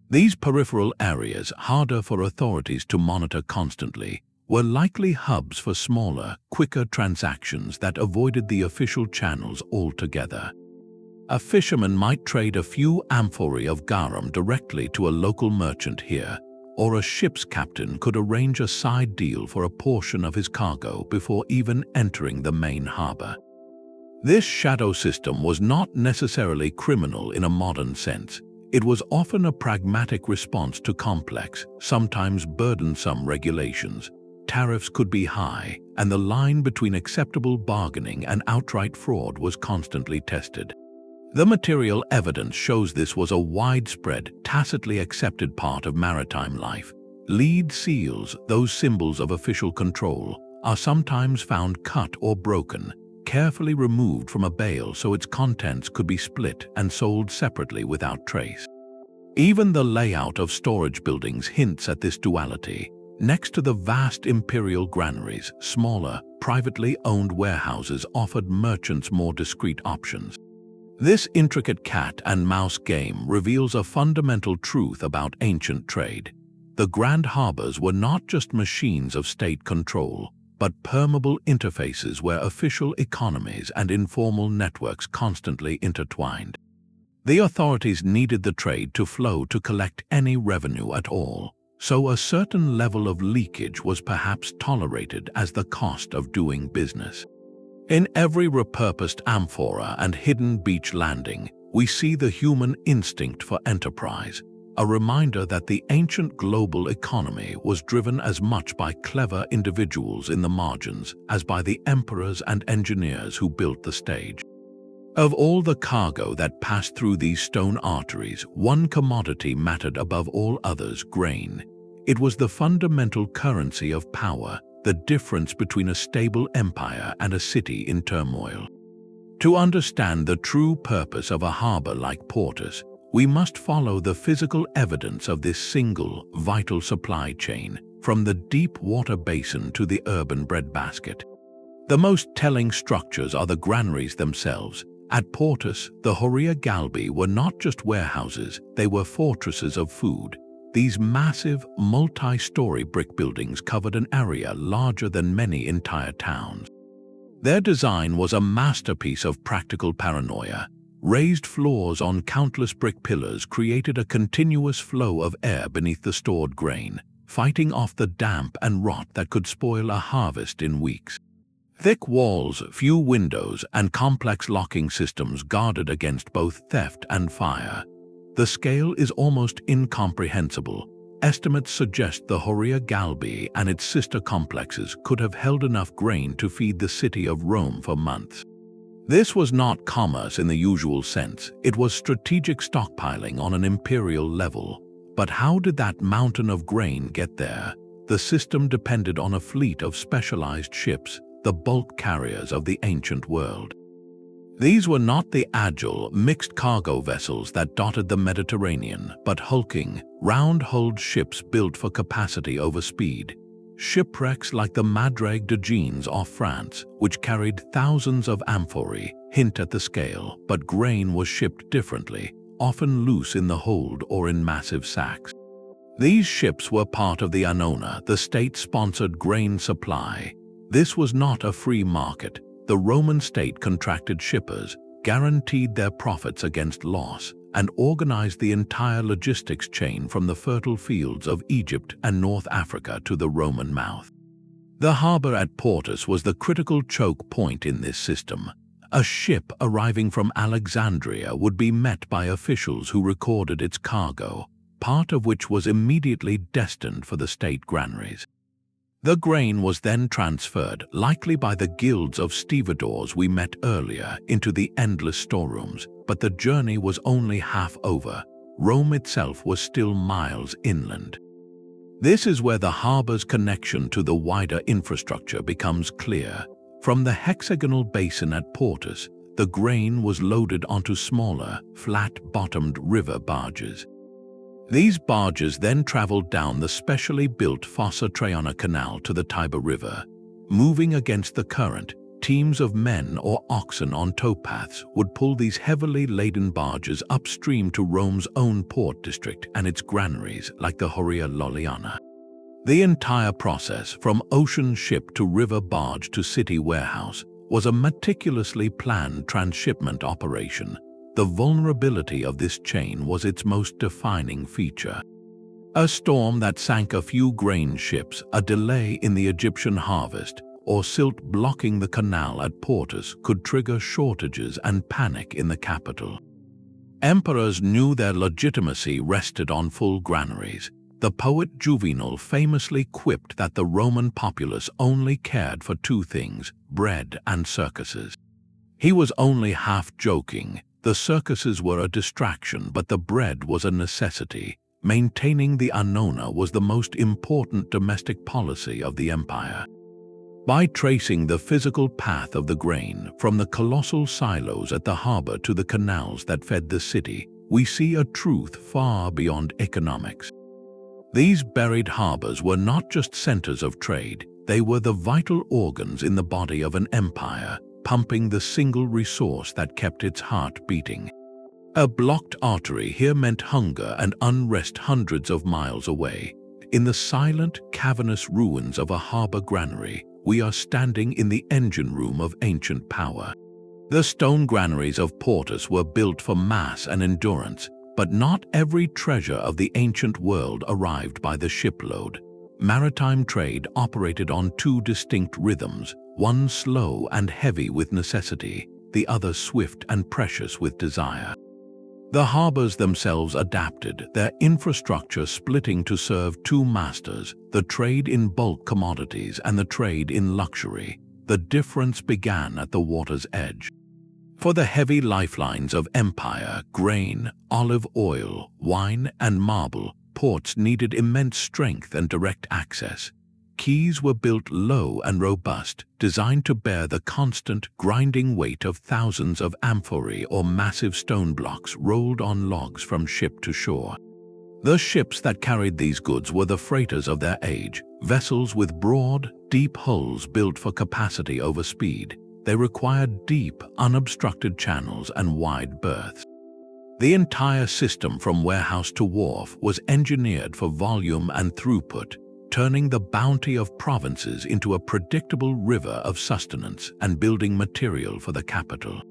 These peripheral areas, harder for authorities to monitor constantly, were likely hubs for smaller, quicker transactions that avoided the official channels altogether. A fisherman might trade a few amphorae of garum directly to a local merchant here, or a ship's captain could arrange a side deal for a portion of his cargo before even entering the main harbor. This shadow system was not necessarily criminal in a modern sense. It was often a pragmatic response to complex, sometimes burdensome regulations. Tariffs could be high, and the line between acceptable bargaining and outright fraud was constantly tested. The material evidence shows this was a widespread, tacitly accepted part of maritime life. Lead seals, those symbols of official control, are sometimes found cut or broken, carefully removed from a bale so its contents could be split and sold separately without trace. Even the layout of storage buildings hints at this duality. Next to the vast imperial granaries, smaller, privately owned warehouses offered merchants more discreet options. This intricate cat-and-mouse game reveals a fundamental truth about ancient trade. The grand harbors were not just machines of state control, but permeable interfaces where official economies and informal networks constantly intertwined. The authorities needed the trade to flow to collect any revenue at all, so a certain level of leakage was perhaps tolerated as the cost of doing business. In every repurposed amphora and hidden beach landing, we see the human instinct for enterprise, a reminder that the ancient global economy was driven as much by clever individuals in the margins as by the emperors and engineers who built the stage. Of all the cargo that passed through these stone arteries, one commodity mattered above all others: grain. It was the fundamental currency of power, the difference between a stable empire and a city in turmoil. To understand the true purpose of a harbor like Portus, we must follow the physical evidence of this single, vital supply chain, from the deep water basin to the urban breadbasket. The most telling structures are the granaries themselves. At Portus, the Horrea galbi were not just warehouses, they were fortresses of food. These massive, multi-story brick buildings covered an area larger than many entire towns. Their design was a masterpiece of practical paranoia. Raised floors on countless brick pillars created a continuous flow of air beneath the stored grain, fighting off the damp and rot that could spoil a harvest in weeks. Thick walls, few windows, and complex locking systems guarded against both theft and fire. The scale is almost incomprehensible. Estimates suggest the Horrea galbi and its sister complexes could have held enough grain to feed the city of Rome for months. This was not commerce in the usual sense, it was strategic stockpiling on an imperial level. But how did that mountain of grain get there? The system depended on a fleet of specialized ships, the bulk carriers of the ancient world. These were not the agile, mixed cargo vessels that dotted the Mediterranean, but hulking, round-hulled ships built for capacity over speed. Shipwrecks like the Madrague de Jeans off France, which carried thousands of amphorae, hint at the scale, but grain was shipped differently, often loose in the hold or in massive sacks. These ships were part of the Annona, the state-sponsored grain supply. This was not a free market. The Roman state contracted shippers, guaranteed their profits against loss, and organized the entire logistics chain from the fertile fields of Egypt and North Africa to the Roman mouth. The harbor at Portus was the critical choke point in this system. A ship arriving from Alexandria would be met by officials who recorded its cargo, part of which was immediately destined for the state granaries. The grain was then transferred, likely by the guilds of stevedores we met earlier, into the endless storerooms, but the journey was only half over. Rome itself was still miles inland. This is where the harbor's connection to the wider infrastructure becomes clear. From the hexagonal basin at Portus, the grain was loaded onto smaller, flat-bottomed river barges. These barges then traveled down the specially built Fossa Traiana Canal to the Tiber River. Moving against the current, teams of men or oxen on towpaths would pull these heavily laden barges upstream to Rome's own port district and its granaries like the Horrea Lolliana. The entire process, from ocean ship to river barge to city warehouse, was a meticulously planned transshipment operation. The vulnerability of this chain was its most defining feature. A storm that sank a few grain ships, a delay in the Egyptian harvest, or silt blocking the canal at Portus could trigger shortages and panic in the capital. Emperors knew their legitimacy rested on full granaries. The poet Juvenal famously quipped that the Roman populace only cared for two things: bread and circuses. He was only half joking. The circuses were a distraction, but the bread was a necessity. Maintaining the Annona was the most important domestic policy of the empire. By tracing the physical path of the grain from the colossal silos at the harbor to the canals that fed the city, we see a truth far beyond economics. These buried harbors were not just centers of trade, They were the vital organs in the body of an empire, pumping the single resource that kept its heart beating. A blocked artery here meant hunger and unrest hundreds of miles away. In the silent, cavernous ruins of a harbor granary, we are standing in the engine room of ancient power. The stone granaries of Portus were built for mass and endurance, but not every treasure of the ancient world arrived by the shipload. Maritime trade operated on two distinct rhythms, one slow and heavy with necessity, the other swift and precious with desire. The harbors themselves adapted, their infrastructure splitting to serve two masters, the trade in bulk commodities and the trade in luxury. The difference began at the water's edge. For the heavy lifelines of empire, grain, olive oil, wine, and marble, ports needed immense strength and direct access. Quays were built low and robust, designed to bear the constant, grinding weight of thousands of amphorae or massive stone blocks rolled on logs from ship to shore. The ships that carried these goods were the freighters of their age, vessels with broad, deep hulls built for capacity over speed. They required deep, unobstructed channels and wide berths. The entire system from warehouse to wharf was engineered for volume and throughput, turning the bounty of provinces into a predictable river of sustenance and building material for the capital.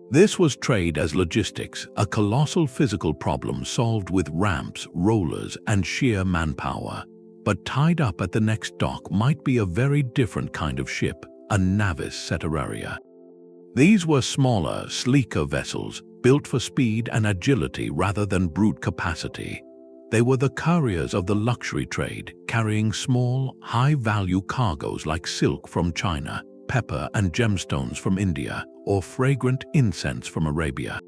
This was trade as logistics, a colossal physical problem solved with ramps, rollers, and sheer manpower. But tied up at the next dock might be a very different kind of ship, a navis seteraria. These were smaller, sleeker vessels, built for speed and agility rather than brute capacity. They were the couriers of the luxury trade, carrying small, high-value cargoes like silk from China, pepper and gemstones from India, or fragrant incense from Arabia.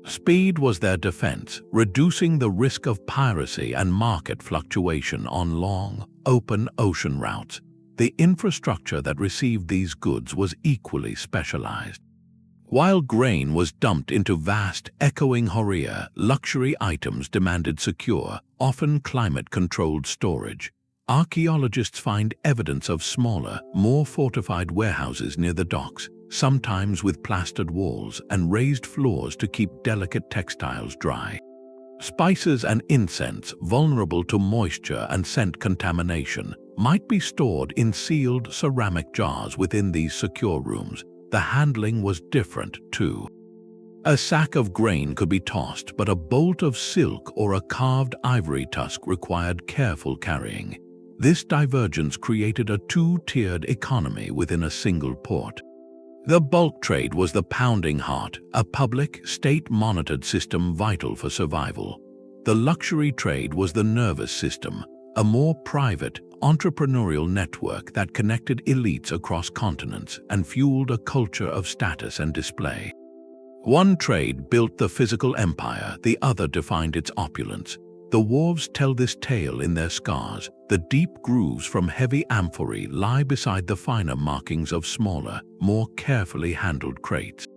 Speed was their defense, reducing the risk of piracy and market fluctuation on long, open ocean routes. The infrastructure that received these goods was equally specialized. While grain was dumped into vast, echoing Horrea, luxury items demanded secure, often climate-controlled storage. Archaeologists find evidence of smaller, more fortified warehouses near the docks, sometimes with plastered walls and raised floors to keep delicate textiles dry. Spices and incense, vulnerable to moisture and scent contamination, might be stored in sealed ceramic jars within these secure rooms. The handling was different, too. A sack of grain could be tossed, but a bolt of silk or a carved ivory tusk required careful carrying. This divergence created a two-tiered economy within a single port. The bulk trade was the pounding heart, a public, state-monitored system vital for survival. The luxury trade was the nervous system, a more private, entrepreneurial network that connected elites across continents and fueled a culture of status and display. One trade built the physical empire, the other defined its opulence. The wharves tell this tale in their scars. The deep grooves from heavy amphorae lie beside the finer markings of smaller, more carefully handled crates.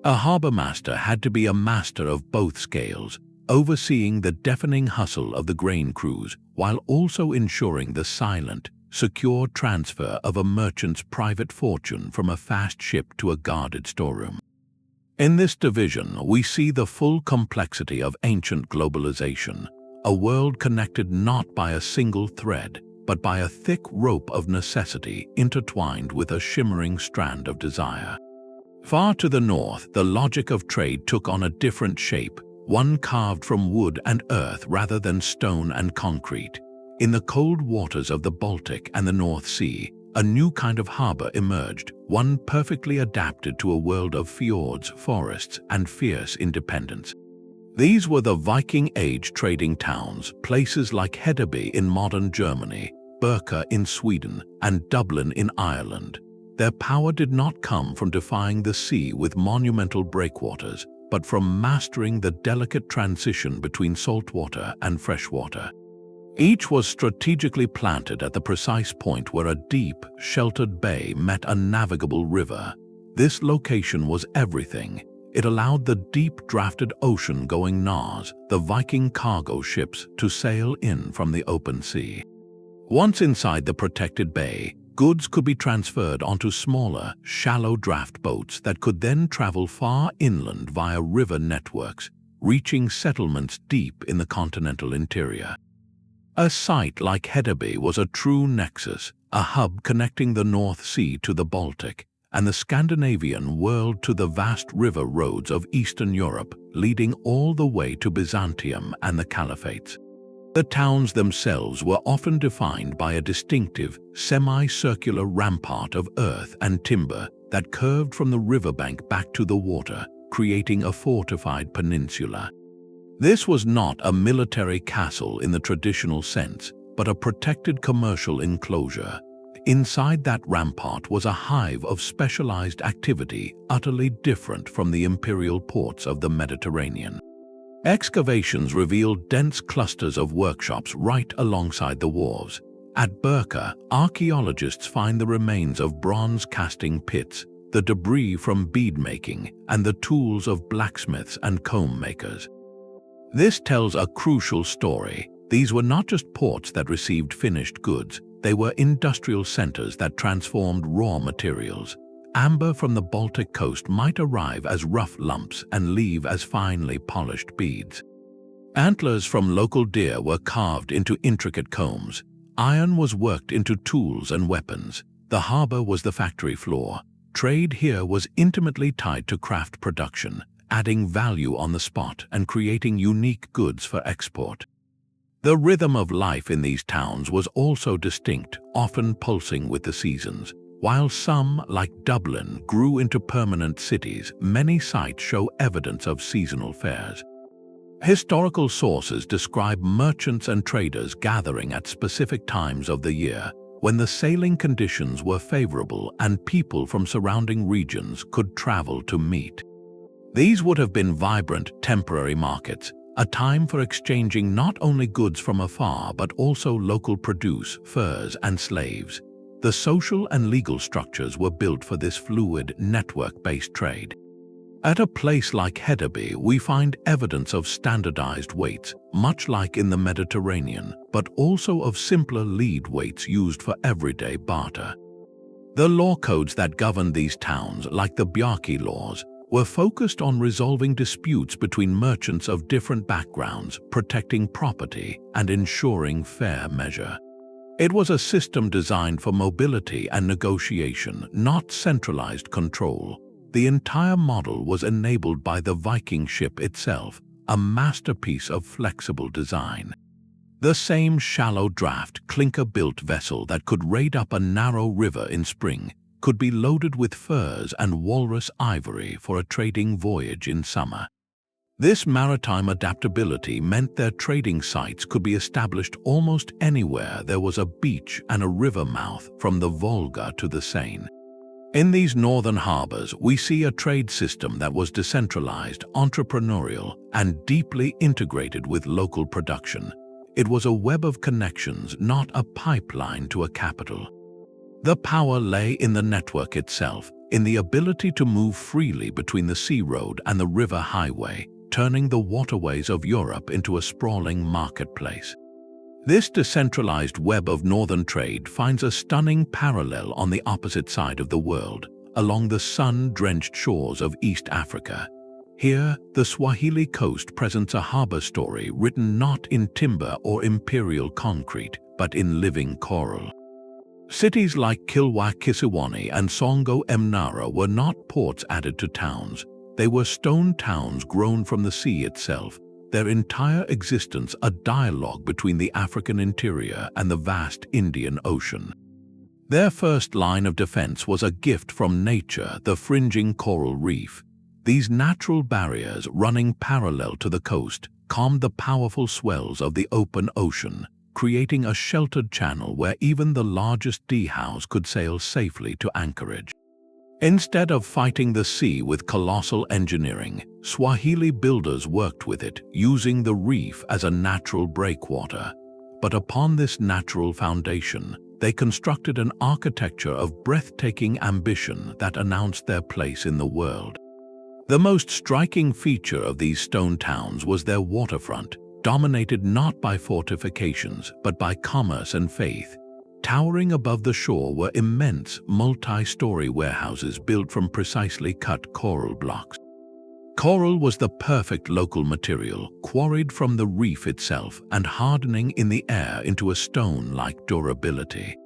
A harbor master had to be a master of both scales, overseeing the deafening hustle of the grain crews, while also ensuring the silent, secure transfer of a merchant's private fortune from a fast ship to a guarded storeroom. In this division, we see the full complexity of ancient globalization, a world connected not by a single thread, but by a thick rope of necessity intertwined with a shimmering strand of desire. Far to the north, the logic of trade took on a different shape, one carved from wood and earth rather than stone and concrete. In the cold waters of the Baltic and the North Sea, a new kind of harbor emerged, one perfectly adapted to a world of fjords, forests, and fierce independence. These were the Viking Age trading towns, places like Hedeby in modern Germany, Birka in Sweden, and Dublin in Ireland. Their power did not come from defying the sea with monumental breakwaters, but from mastering the delicate transition between saltwater and freshwater. Each was strategically planted at the precise point where a deep, sheltered bay met a navigable river. This location was everything. It allowed the deep-drafted ocean-going Nars, the Viking cargo ships, to sail in from the open sea. Once inside the protected bay, goods could be transferred onto smaller, shallow draft boats that could then travel far inland via river networks, reaching settlements deep in the continental interior. A site like Hedeby was a true nexus, a hub connecting the North Sea to the Baltic and the Scandinavian world to the vast river roads of Eastern Europe, leading all the way to Byzantium and the Caliphates. The towns themselves were often defined by a distinctive, semi-circular rampart of earth and timber that curved from the riverbank back to the water, creating a fortified peninsula. This was not a military castle in the traditional sense, but a protected commercial enclosure. Inside that rampart was a hive of specialized activity utterly different from the imperial ports of the Mediterranean. Excavations revealed dense clusters of workshops right alongside the wharves. At Burka, archaeologists find the remains of bronze casting pits, the debris from bead-making, and the tools of blacksmiths and comb makers. This tells a crucial story. These were not just ports that received finished goods, they were industrial centers that transformed raw materials. Amber from the Baltic coast might arrive as rough lumps and leave as finely polished beads. Antlers from local deer were carved into intricate combs. Iron was worked into tools and weapons. The harbor was the factory floor. Trade here was intimately tied to craft production, adding value on the spot and creating unique goods for export. The rhythm of life in these towns was also distinct, often pulsing with the seasons. While some, like Dublin, grew into permanent cities, many sites show evidence of seasonal fairs. Historical sources describe merchants and traders gathering at specific times of the year, when the sailing conditions were favorable and people from surrounding regions could travel to meet. These would have been vibrant, temporary markets, a time for exchanging not only goods from afar but also local produce, furs, and slaves. The social and legal structures were built for this fluid, network-based trade. At a place like Hedeby, we find evidence of standardized weights, much like in the Mediterranean, but also of simpler lead weights used for everyday barter. The law codes that governed these towns, like the Bjarki laws, were focused on resolving disputes between merchants of different backgrounds, protecting property, and ensuring fair measure. It was a system designed for mobility and negotiation, not centralized control. The entire model was enabled by the Viking ship itself, a masterpiece of flexible design. The same shallow draft, clinker-built vessel that could raid up a narrow river in spring could be loaded with furs and walrus ivory for a trading voyage in summer. This maritime adaptability meant their trading sites could be established almost anywhere there was a beach and a river mouth, from the Volga to the Seine. In these northern harbors, we see a trade system that was decentralized, entrepreneurial, and deeply integrated with local production. It was a web of connections, not a pipeline to a capital. The power lay in the network itself, in the ability to move freely between the sea road and the river highway, turning the waterways of Europe into a sprawling marketplace. This decentralized web of northern trade finds a stunning parallel on the opposite side of the world, along the sun-drenched shores of East Africa. Here, the Swahili coast presents a harbor story written not in timber or imperial concrete, but in living coral. Cities like Kilwa Kisiwani and Songo Mnara were not ports added to towns. They were stone towns grown from the sea itself, their entire existence a dialogue between the African interior and the vast Indian Ocean. Their first line of defense was a gift from nature, the fringing coral reef. These natural barriers, running parallel to the coast, calmed the powerful swells of the open ocean, creating a sheltered channel where even the largest dhows could sail safely to anchorage. Instead of fighting the sea with colossal engineering, Swahili builders worked with it, using the reef as a natural breakwater. But upon this natural foundation, they constructed an architecture of breathtaking ambition that announced their place in the world. The most striking feature of these stone towns was their waterfront, dominated not by fortifications but by commerce and faith. Towering above the shore were immense, multi-story warehouses built from precisely cut coral blocks. Coral was the perfect local material, quarried from the reef itself and hardening in the air into a stone-like durability.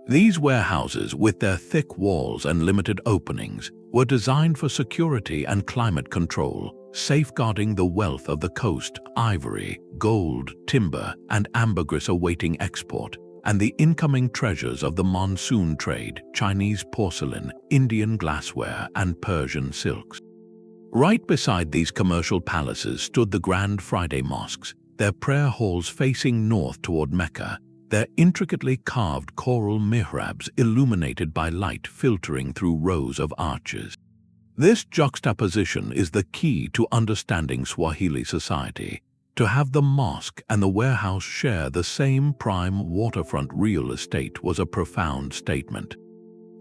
These warehouses, with their thick walls and limited openings, were designed for security and climate control, safeguarding the wealth of the coast, ivory, gold, timber, and ambergris awaiting export, and the incoming treasures of the monsoon trade, Chinese porcelain, Indian glassware, and Persian silks. Right beside these commercial palaces stood the Grand Friday mosques, their prayer halls facing north toward Mecca, their intricately carved coral mihrabs illuminated by light filtering through rows of arches. This juxtaposition is the key to understanding Swahili society. To have the mosque and the warehouse share the same prime waterfront real estate was a profound statement.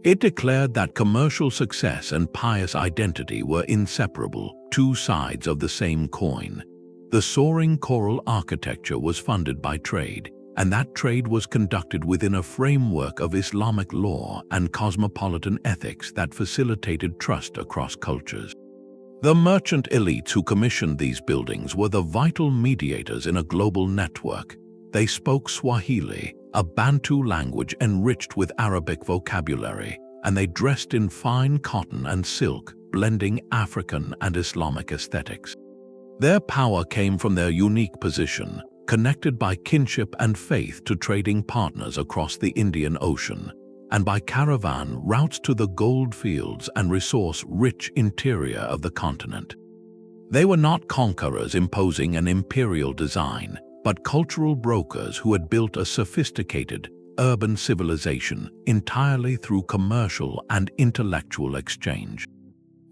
It declared that commercial success and pious identity were inseparable, two sides of the same coin. The soaring coral architecture was funded by trade, and that trade was conducted within a framework of Islamic law and cosmopolitan ethics that facilitated trust across cultures. The merchant elites who commissioned these buildings were the vital mediators in a global network. They spoke Swahili, a Bantu language enriched with Arabic vocabulary, and they dressed in fine cotton and silk, blending African and Islamic aesthetics. Their power came from their unique position, connected by kinship and faith to trading partners across the Indian Ocean, and by caravan routes to the gold fields and resource-rich interior of the continent. They were not conquerors imposing an imperial design, but cultural brokers who had built a sophisticated, urban civilization entirely through commercial and intellectual exchange.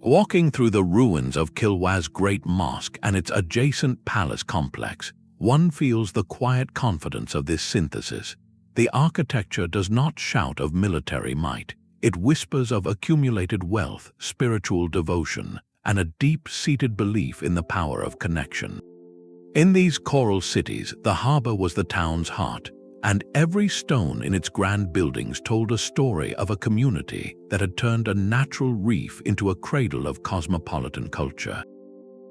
Walking through the ruins of Kilwa's great mosque and its adjacent palace complex, one feels the quiet confidence of this synthesis. The architecture does not shout of military might. It whispers of accumulated wealth, spiritual devotion, and a deep-seated belief in the power of connection. In these coral cities, the harbor was the town's heart, and every stone in its grand buildings told a story of a community that had turned a natural reef into a cradle of cosmopolitan culture.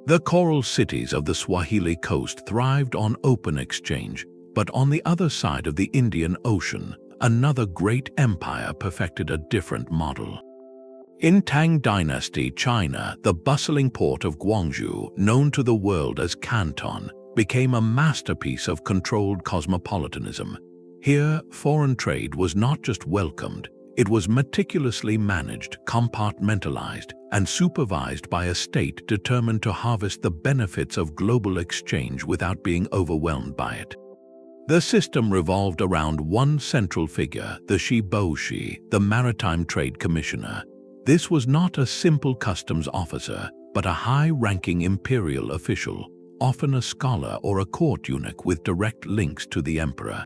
The coral cities of the Swahili coast thrived on open exchange, but on the other side of the Indian Ocean, another great empire perfected a different model. In Tang Dynasty China, the bustling port of Guangzhou, known to the world as Canton, became a masterpiece of controlled cosmopolitanism. Here, foreign trade was not just welcomed, it was meticulously managed, compartmentalized, and supervised by a state determined to harvest the benefits of global exchange without being overwhelmed by it. The system revolved around one central figure, the Shiboshi, the Maritime Trade Commissioner. This was not a simple customs officer, but a high-ranking imperial official, often a scholar or a court eunuch with direct links to the emperor.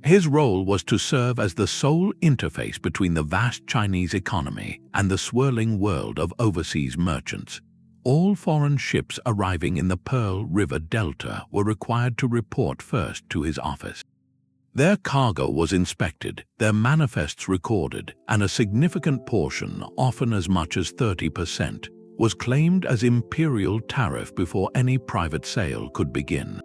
His role was to serve as the sole interface between the vast Chinese economy and the swirling world of overseas merchants. All foreign ships arriving in the Pearl River Delta were required to report first to his office. Their cargo was inspected, their manifests recorded, and a significant portion, often as much as 30%, was claimed as imperial tariff before any private sale could begin.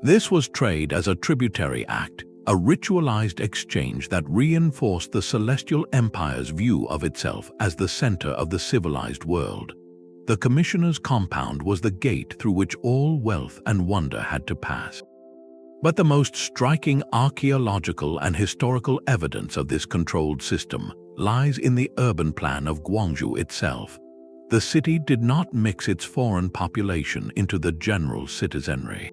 This was trade as a tributary act, a ritualized exchange that reinforced the Celestial Empire's view of itself as the center of the civilized world. The commissioner's compound was the gate through which all wealth and wonder had to pass. But the most striking archaeological and historical evidence of this controlled system lies in the urban plan of Guangzhou itself. The city did not mix its foreign population into the general citizenry.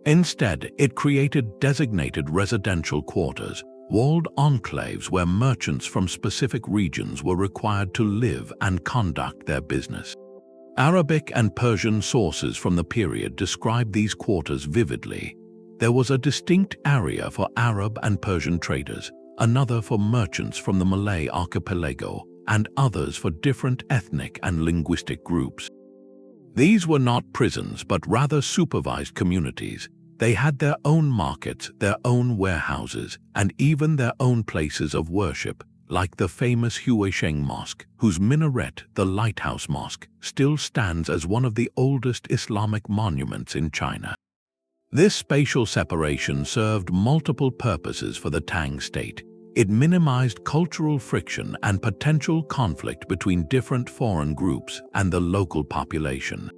Instead, it created designated residential quarters, walled enclaves where merchants from specific regions were required to live and conduct their business. Arabic and Persian sources from the period describe these quarters vividly. There was a distinct area for Arab and Persian traders, another for merchants from the Malay archipelago, and others for different ethnic and linguistic groups. These were not prisons but rather supervised communities. They had their own markets, their own warehouses, and even their own places of worship, like the famous Huisheng Mosque, whose minaret, the Lighthouse Mosque, still stands as one of the oldest Islamic monuments in China. This spatial separation served multiple purposes for the Tang state. It minimized cultural friction and potential conflict between different foreign groups and the local population.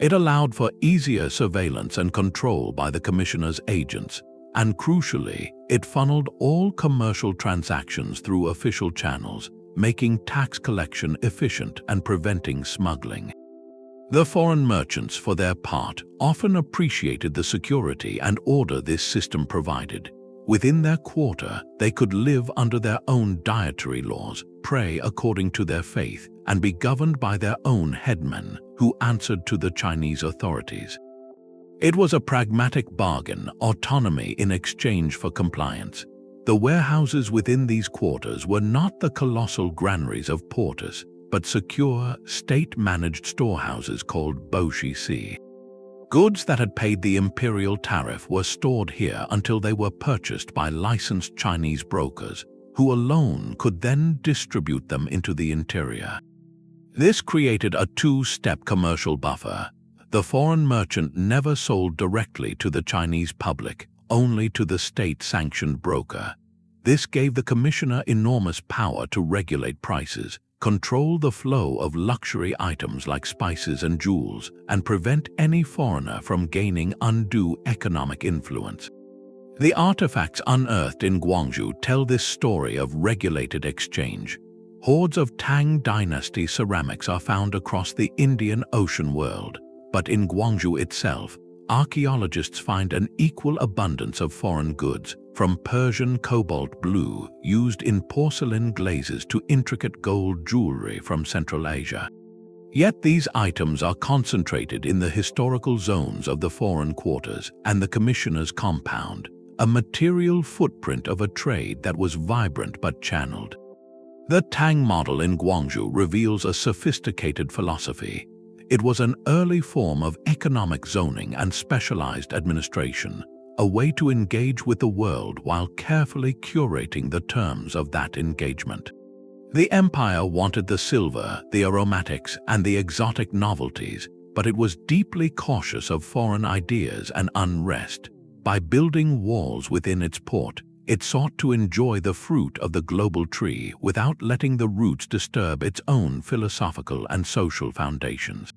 It allowed for easier surveillance and control by the commissioner's agents, and crucially, it funneled all commercial transactions through official channels, making tax collection efficient and preventing smuggling. The foreign merchants, for their part, often appreciated the security and order this system provided. Within their quarter, they could live under their own dietary laws, pray according to their faith, and be governed by their own headmen, who answered to the Chinese authorities. It was a pragmatic bargain, autonomy in exchange for compliance. The warehouses within these quarters were not the colossal granaries of Portus, but secure, state-managed storehouses called boshi. Goods that had paid the imperial tariff were stored here until they were purchased by licensed Chinese brokers, who alone could then distribute them into the interior. This created a two-step commercial buffer. The foreign merchant never sold directly to the Chinese public, only to the state-sanctioned broker. This gave the commissioner enormous power to regulate prices, control the flow of luxury items like spices and jewels, and prevent any foreigner from gaining undue economic influence. The artifacts unearthed in Guangzhou tell this story of regulated exchange. Hordes of Tang dynasty ceramics are found across the Indian Ocean world, but in Guangzhou itself, archaeologists find an equal abundance of foreign goods, from Persian cobalt blue used in porcelain glazes to intricate gold jewelry from Central Asia. Yet these items are concentrated in the historical zones of the foreign quarters and the commissioner's compound, a material footprint of a trade that was vibrant but channeled. The Tang model in Guangzhou reveals a sophisticated philosophy. It was an early form of economic zoning and specialized administration, a way to engage with the world while carefully curating the terms of that engagement. The empire wanted the silver, the aromatics, and the exotic novelties, but it was deeply cautious of foreign ideas and unrest. By building walls within its port, it sought to enjoy the fruit of the global tree without letting the roots disturb its own philosophical and social foundations.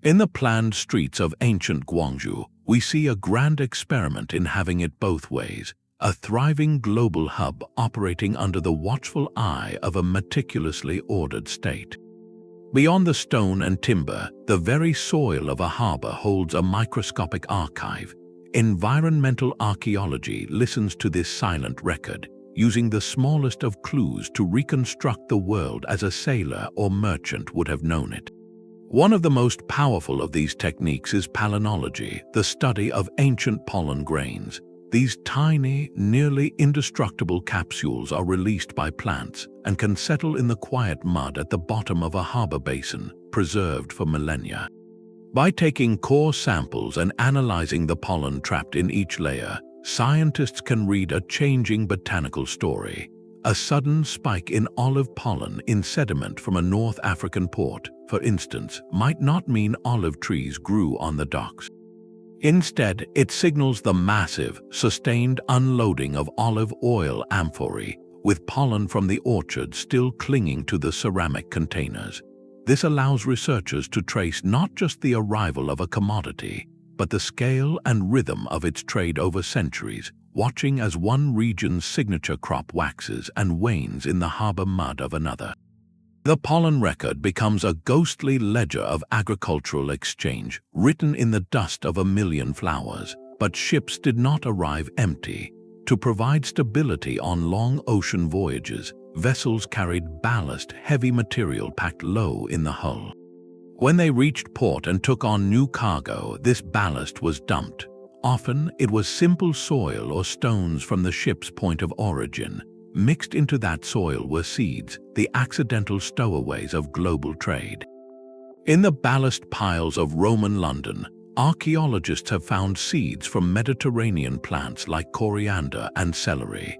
In the planned streets of ancient Guangzhou, we see a grand experiment in having it both ways, a thriving global hub operating under the watchful eye of a meticulously ordered state. Beyond the stone and timber, the very soil of a harbor holds a microscopic archive. Environmental archaeology listens to this silent record, using the smallest of clues to reconstruct the world as a sailor or merchant would have known it. One of the most powerful of these techniques is palynology, the study of ancient pollen grains. These tiny, nearly indestructible capsules are released by plants and can settle in the quiet mud at the bottom of a harbor basin, preserved for millennia. By taking core samples and analyzing the pollen trapped in each layer, scientists can read a changing botanical story. A sudden spike in olive pollen in sediment from a North African port, for instance, might not mean olive trees grew on the docks. Instead, it signals the massive, sustained unloading of olive oil amphorae, with pollen from the orchard still clinging to the ceramic containers. This allows researchers to trace not just the arrival of a commodity, but the scale and rhythm of its trade over centuries, watching as one region's signature crop waxes and wanes in the harbor mud of another. The pollen record becomes a ghostly ledger of agricultural exchange, written in the dust of a million flowers. But ships did not arrive empty. To provide stability on long ocean voyages, vessels carried ballast, heavy material packed low in the hull. When they reached port and took on new cargo, this ballast was dumped. Often, it was simple soil or stones from the ship's point of origin. Mixed into that soil were seeds, the accidental stowaways of global trade. In the ballast piles of Roman London, archaeologists have found seeds from Mediterranean plants like coriander and celery.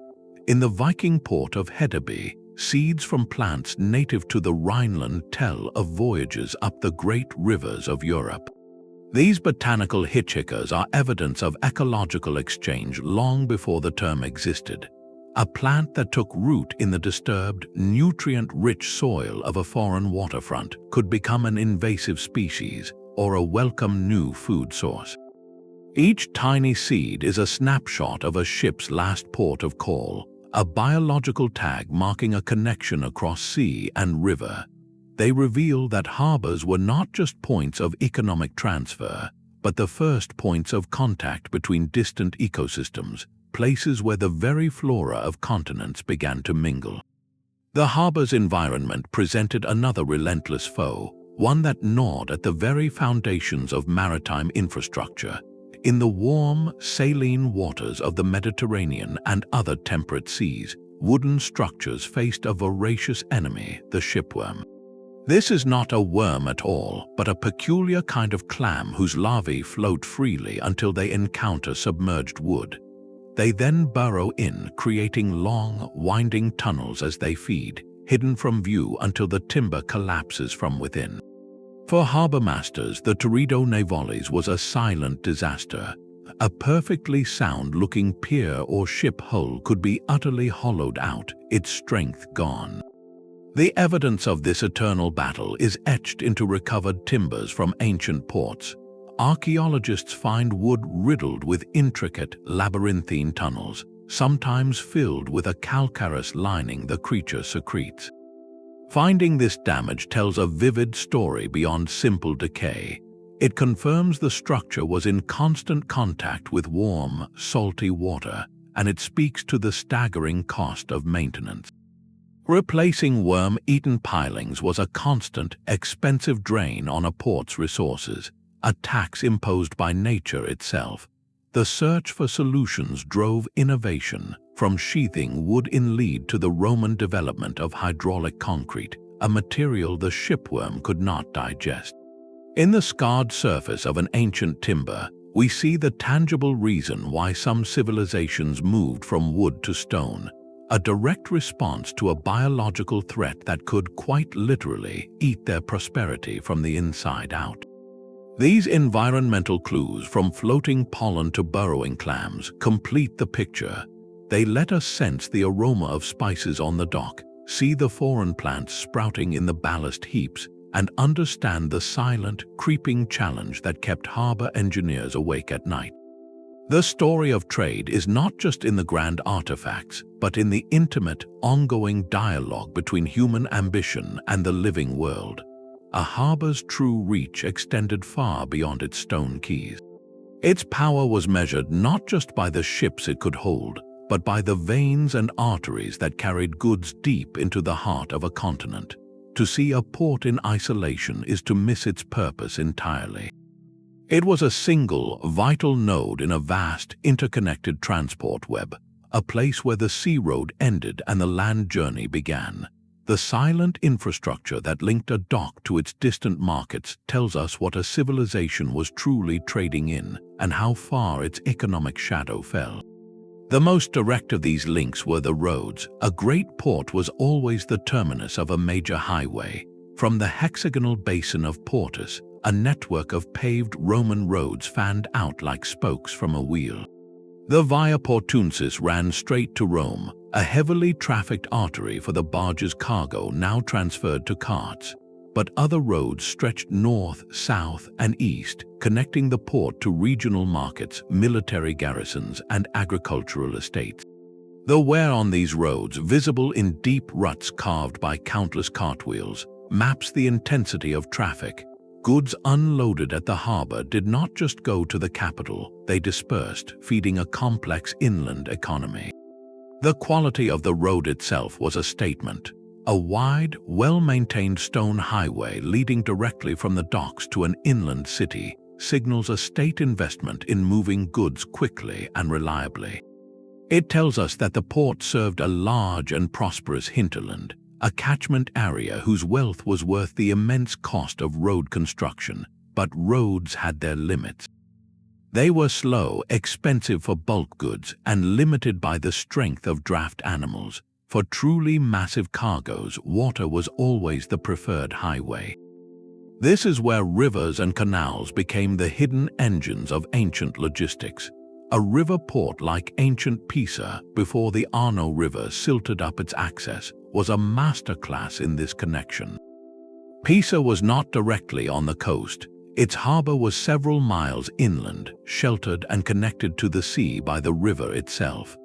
In the Viking port of Hedeby, seeds from plants native to the Rhineland tell of voyages up the great rivers of Europe. These botanical hitchhikers are evidence of ecological exchange long before the term existed. A plant that took root in the disturbed, nutrient-rich soil of a foreign waterfront could become an invasive species or a welcome new food source. Each tiny seed is a snapshot of a ship's last port of call, a biological tag marking a connection across sea and river. They reveal that harbors were not just points of economic transfer, but the first points of contact between distant ecosystems, places where the very flora of continents began to mingle. The harbor's environment presented another relentless foe, one that gnawed at the very foundations of maritime infrastructure. In the warm, saline waters of the Mediterranean and other temperate seas, wooden structures faced a voracious enemy, the shipworm. This is not a worm at all, but a peculiar kind of clam whose larvae float freely until they encounter submerged wood. They then burrow in, creating long, winding tunnels as they feed, hidden from view until the timber collapses from within. For harbor masters, the Teredo Navales was a silent disaster. A perfectly sound-looking pier or ship hull could be utterly hollowed out, its strength gone. The evidence of this eternal battle is etched into recovered timbers from ancient ports. Archaeologists find wood riddled with intricate, labyrinthine tunnels, sometimes filled with a calcareous lining the creature secretes. Finding this damage tells a vivid story beyond simple decay. It confirms the structure was in constant contact with warm, salty water, and it speaks to the staggering cost of maintenance. Replacing worm-eaten pilings was a constant, expensive drain on a port's resources, a tax imposed by nature itself. The search for solutions drove innovation, from sheathing wood in lead to the Roman development of hydraulic concrete, a material the shipworm could not digest. In the scarred surface of an ancient timber, we see the tangible reason why some civilizations moved from wood to stone, a direct response to a biological threat that could quite literally eat their prosperity from the inside out. These environmental clues, from floating pollen to burrowing clams, complete the picture. They let us sense the aroma of spices on the dock, see the foreign plants sprouting in the ballast heaps, and understand the silent, creeping challenge that kept harbor engineers awake at night. The story of trade is not just in the grand artifacts, but in the intimate, ongoing dialogue between human ambition and the living world. A harbor's true reach extended far beyond its stone quays. Its power was measured not just by the ships it could hold, but by the veins and arteries that carried goods deep into the heart of a continent. To see a port in isolation is to miss its purpose entirely. It was a single, vital node in a vast, interconnected transport web, a place where the sea road ended and the land journey began. The silent infrastructure that linked a dock to its distant markets tells us what a civilization was truly trading in and how far its economic shadow fell. The most direct of these links were the roads. A great port was always the terminus of a major highway. From the hexagonal basin of Portus, a network of paved Roman roads fanned out like spokes from a wheel. The Via Portuensis ran straight to Rome, a heavily trafficked artery for the barge's cargo now transferred to carts. But other roads stretched north, south, and east, connecting the port to regional markets, military garrisons, and agricultural estates. The wear on these roads, visible in deep ruts carved by countless cartwheels, maps the intensity of traffic. Goods unloaded at the harbor did not just go to the capital, they dispersed, feeding a complex inland economy. The quality of the road itself was a statement. A wide, well-maintained stone highway leading directly from the docks to an inland city signals a state investment in moving goods quickly and reliably. It tells us that the port served a large and prosperous hinterland, a catchment area whose wealth was worth the immense cost of road construction, but roads had their limits. They were slow, expensive for bulk goods, and limited by the strength of draft animals. For truly massive cargoes, water was always the preferred highway. This is where rivers and canals became the hidden engines of ancient logistics. A river port like ancient Pisa, before the Arno River silted up its access, was a masterclass in this connection. Pisa was not directly on the coast. Its harbor was several miles inland, sheltered and connected to the sea by the river itself.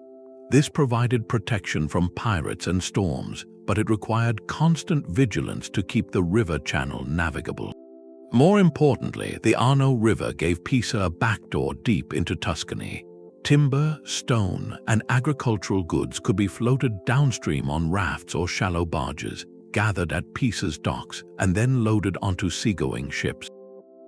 This provided protection from pirates and storms, but it required constant vigilance to keep the river channel navigable. More importantly, the Arno River gave Pisa a backdoor deep into Tuscany. Timber, stone, and agricultural goods could be floated downstream on rafts or shallow barges, gathered at Pisa's docks, and then loaded onto seagoing ships.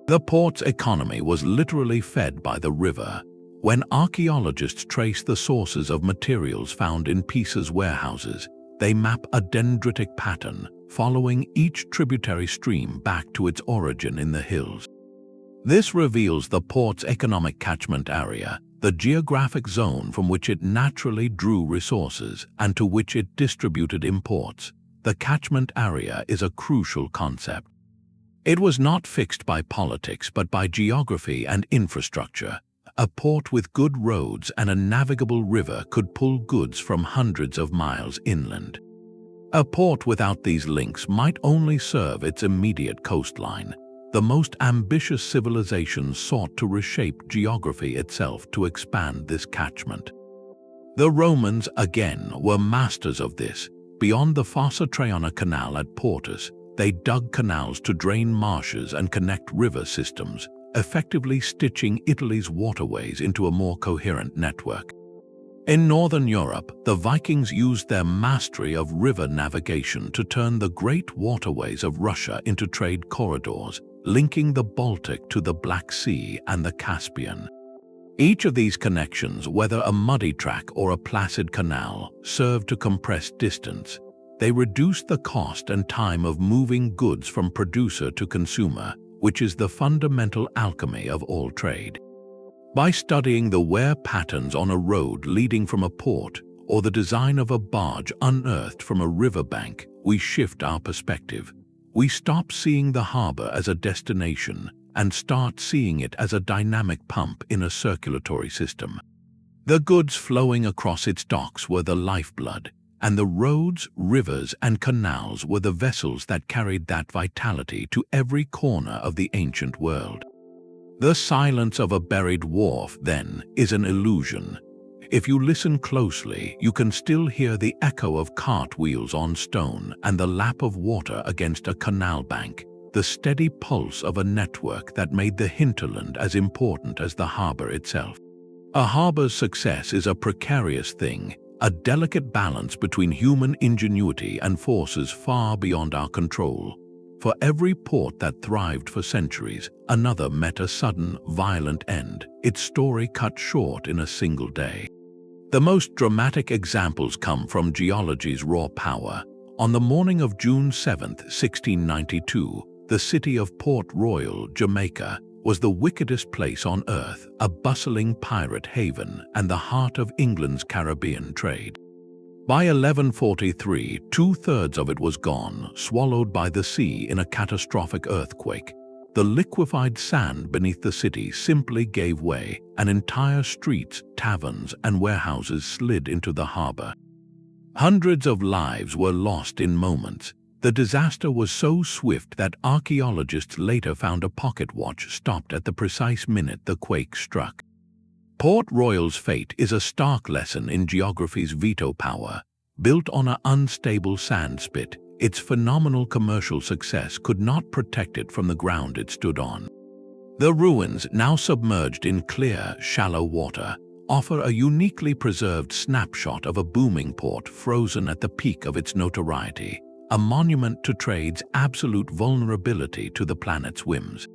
The port's economy was literally fed by the river. When archaeologists trace the sources of materials found in Pisa's warehouses, they map a dendritic pattern, following each tributary stream back to its origin in the hills. This reveals the port's economic catchment area, the geographic zone from which it naturally drew resources and to which it distributed imports. The catchment area is a crucial concept. It was not fixed by politics but by geography and infrastructure. A port with good roads and a navigable river could pull goods from hundreds of miles inland. A port without these links might only serve its immediate coastline. The most ambitious civilizations sought to reshape geography itself to expand this catchment. The Romans, again, were masters of this. Beyond the Fossa Traiana Canal at Portus, they dug canals to drain marshes and connect river systems, effectively stitching Italy's waterways into a more coherent network. In northern Europe, the Vikings used their mastery of river navigation to turn the great waterways of Russia into trade corridors, linking the Baltic to the Black Sea and the Caspian. Each of these connections, whether a muddy track or a placid canal, served to compress distance. They reduced the cost and time of moving goods from producer to consumer, which is the fundamental alchemy of all trade. By studying the wear patterns on a road leading from a port or the design of a barge unearthed from a riverbank, we shift our perspective. We stop seeing the harbor as a destination and start seeing it as a dynamic pump in a circulatory system. The goods flowing across its docks were the lifeblood, and the roads, rivers, and canals were the vessels that carried that vitality to every corner of the ancient world. The silence of a buried wharf, then, is an illusion. If you listen closely, you can still hear the echo of cartwheels on stone and the lap of water against a canal bank, the steady pulse of a network that made the hinterland as important as the harbor itself. A harbor's success is a precarious thing, a delicate balance between human ingenuity and forces far beyond our control. For every port that thrived for centuries, another met a sudden, violent end, its story cut short in a single day. The most dramatic examples come from geology's raw power. On the morning of June 7, 1692, the city of Port Royal, Jamaica, was the wickedest place on earth, a bustling pirate haven and the heart of England's Caribbean trade. By 1143, two-thirds of it was gone, swallowed by the sea in a catastrophic earthquake. The liquefied sand beneath the city simply gave way, and entire streets, taverns, and warehouses slid into the harbor. Hundreds of lives were lost in moments. The disaster was so swift that archaeologists later found a pocket watch stopped at the precise minute the quake struck. Port Royal's fate is a stark lesson in geography's veto power. Built on an unstable sand spit, its phenomenal commercial success could not protect it from the ground it stood on. The ruins, now submerged in clear, shallow water, offer a uniquely preserved snapshot of a booming port frozen at the peak of its notoriety, a monument to trade's absolute vulnerability to the planet's whims.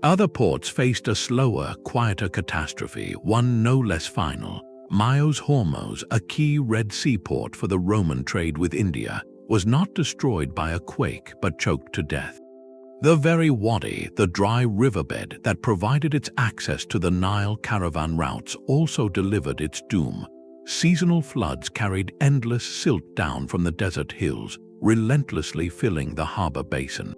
Other ports faced a slower, quieter catastrophe, one no less final. Myos Hormuz, a key Red Sea port for the Roman trade with India, was not destroyed by a quake but choked to death. The very wadi, the dry riverbed that provided its access to the Nile caravan routes, also delivered its doom. Seasonal floods carried endless silt down from the desert hills, relentlessly filling the harbor basin.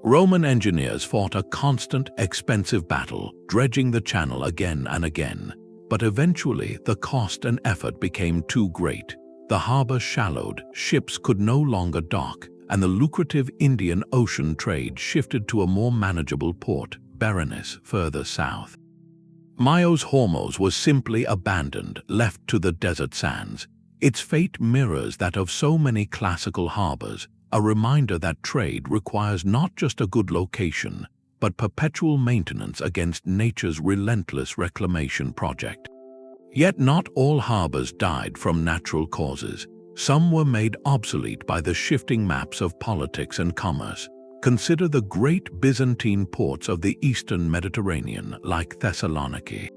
Roman engineers fought a constant, expensive battle, dredging the channel again and again. But eventually, the cost and effort became too great. The harbor shallowed, ships could no longer dock, and the lucrative Indian Ocean trade shifted to a more manageable port, Berenice, further south. Myos Hormuz was simply abandoned, left to the desert sands. Its fate mirrors that of so many classical harbors, a reminder that trade requires not just a good location, but perpetual maintenance against nature's relentless reclamation project. Yet not all harbors died from natural causes. Some were made obsolete by the shifting maps of politics and commerce. Consider the great Byzantine ports of the eastern Mediterranean, like Thessaloniki.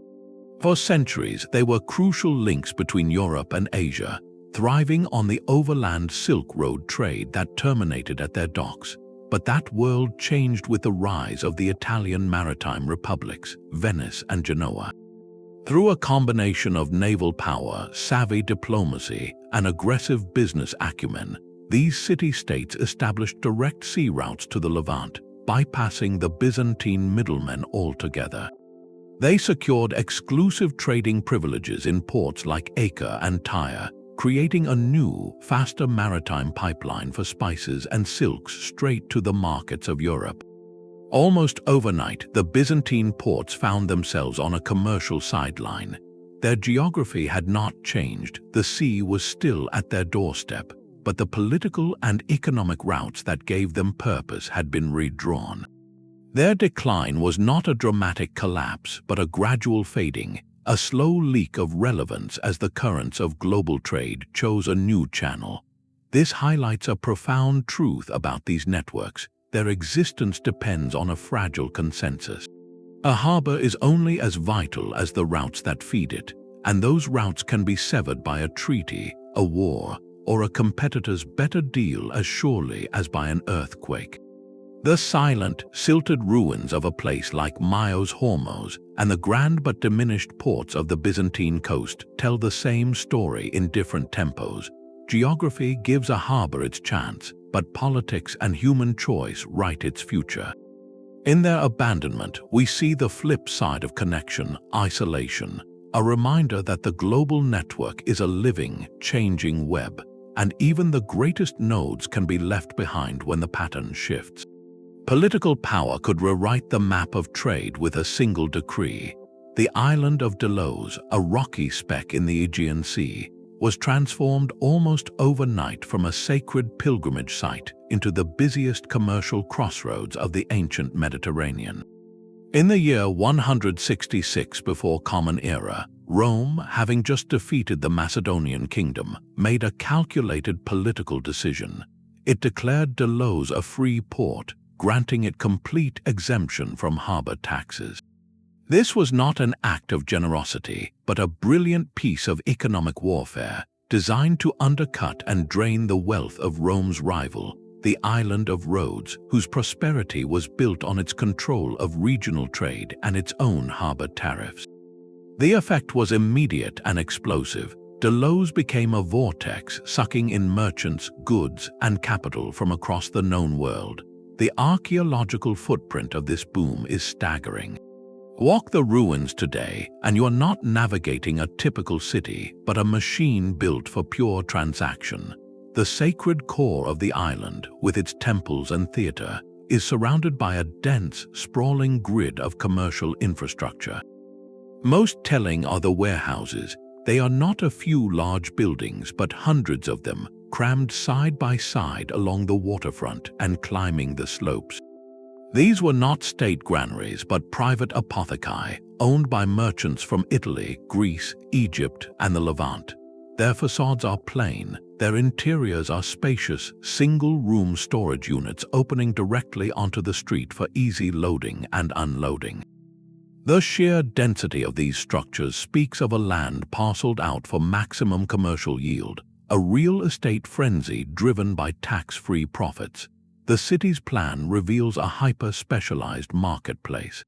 For centuries, they were crucial links between Europe and Asia, thriving on the overland Silk Road trade that terminated at their docks. But that world changed with the rise of the Italian maritime republics, Venice and Genoa. Through a combination of naval power, savvy diplomacy, and aggressive business acumen, these city-states established direct sea routes to the Levant, bypassing the Byzantine middlemen altogether. They secured exclusive trading privileges in ports like Acre and Tyre, creating a new, faster maritime pipeline for spices and silks straight to the markets of Europe. Almost overnight, the Byzantine ports found themselves on a commercial sideline. Their geography had not changed, the sea was still at their doorstep, but the political and economic routes that gave them purpose had been redrawn. Their decline was not a dramatic collapse, but a gradual fading, a slow leak of relevance as the currents of global trade chose a new channel. This highlights a profound truth about these networks. Their existence depends on a fragile consensus. A harbor is only as vital as the routes that feed it, and those routes can be severed by a treaty, a war, or a competitor's better deal as surely as by an earthquake. The silent, silted ruins of a place like Myos Hormuz and the grand but diminished ports of the Byzantine coast tell the same story in different tempos. Geography gives a harbor its chance, but politics and human choice write its future. In their abandonment, we see the flip side of connection, isolation, a reminder that the global network is a living, changing web, and even the greatest nodes can be left behind when the pattern shifts. Political power could rewrite the map of trade with a single decree. The island of Delos, a rocky speck in the Aegean Sea, was transformed almost overnight from a sacred pilgrimage site into the busiest commercial crossroads of the ancient Mediterranean. In the year 166 before Common Era, Rome, having just defeated the Macedonian kingdom, made a calculated political decision. It declared Delos a free port, granting it complete exemption from harbor taxes. This was not an act of generosity, but a brilliant piece of economic warfare designed to undercut and drain the wealth of Rome's rival, the island of Rhodes, whose prosperity was built on its control of regional trade and its own harbor tariffs. The effect was immediate and explosive. Delos became a vortex sucking in merchants, goods, and capital from across the known world. The archaeological footprint of this boom is staggering. Walk the ruins today, and you are not navigating a typical city, but a machine built for pure transaction. The sacred core of the island, with its temples and theater, is surrounded by a dense, sprawling grid of commercial infrastructure. Most telling are the warehouses. They are not a few large buildings, but hundreds of them, crammed side by side along the waterfront and climbing the slopes. These were not state granaries but private apothecai, owned by merchants from Italy, Greece, Egypt, and the Levant. Their facades are plain, their interiors are spacious, single-room storage units opening directly onto the street for easy loading and unloading. The sheer density of these structures speaks of a land parceled out for maximum commercial yield, a real estate frenzy driven by tax-free profits. the city's plan reveals a hyper-specialized marketplace.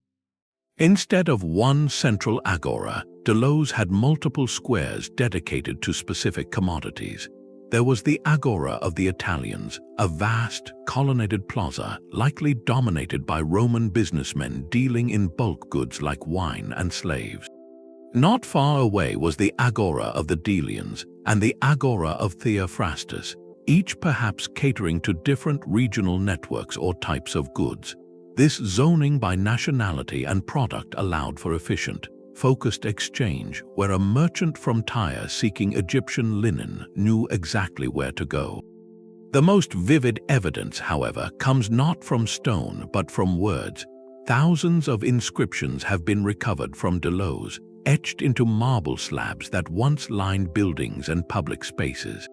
Instead of one central agora, Delos had multiple squares dedicated to specific commodities. There was the Agora of the Italians, a vast, colonnaded plaza likely dominated by Roman businessmen dealing in bulk goods like wine and slaves. Not far away was the Agora of the Delians and the Agora of Theophrastus, each perhaps catering to different regional networks or types of goods. This zoning by nationality and product allowed for efficient, focused exchange where a merchant from Tyre seeking Egyptian linen knew exactly where to go. The most vivid evidence, however, comes not from stone but from words. Thousands of inscriptions have been recovered from Delos, etched into marble slabs that once lined buildings and public spaces.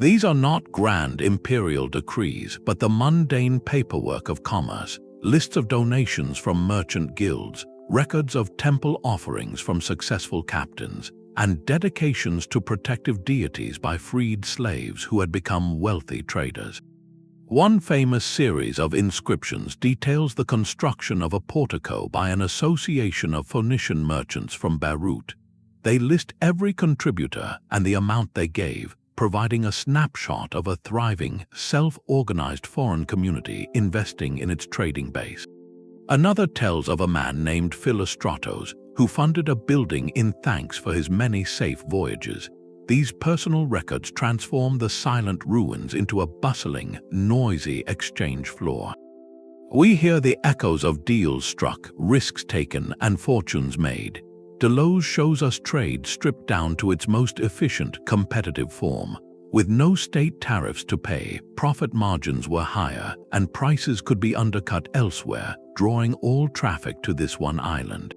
These are not grand imperial decrees but the mundane paperwork of commerce, lists of donations from merchant guilds, records of temple offerings from successful captains, and dedications to protective deities by freed slaves who had become wealthy traders. One famous series of inscriptions details the construction of a portico by an association of Phoenician merchants from Beirut. They list every contributor and the amount they gave, providing a snapshot of a thriving, self-organized foreign community investing in its trading base. Another tells of a man named Philostratos, who funded a building in thanks for his many safe voyages. These personal records transform the silent ruins into a bustling, noisy exchange floor. We hear the echoes of deals struck, risks taken, and fortunes made. Delos shows us trade stripped down to its most efficient, competitive form. With no state tariffs to pay, profit margins were higher, and prices could be undercut elsewhere, drawing all traffic to this one island.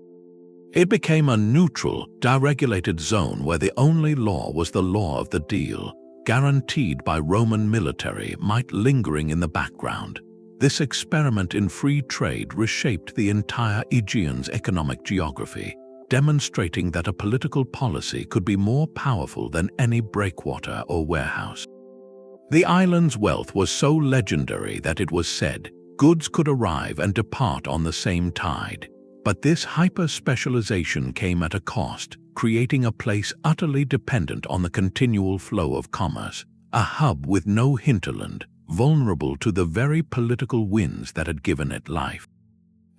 It became a neutral, deregulated zone where the only law was the law of the deal, guaranteed by Roman military might lingering in the background. This experiment in free trade reshaped the entire Aegean's economic geography, demonstrating that a political policy could be more powerful than any breakwater or warehouse. The island's wealth was so legendary that it was said goods could arrive and depart on the same tide. But this hyper-specialization came at a cost, creating a place utterly dependent on the continual flow of commerce, a hub with no hinterland, vulnerable to the very political winds that had given it life.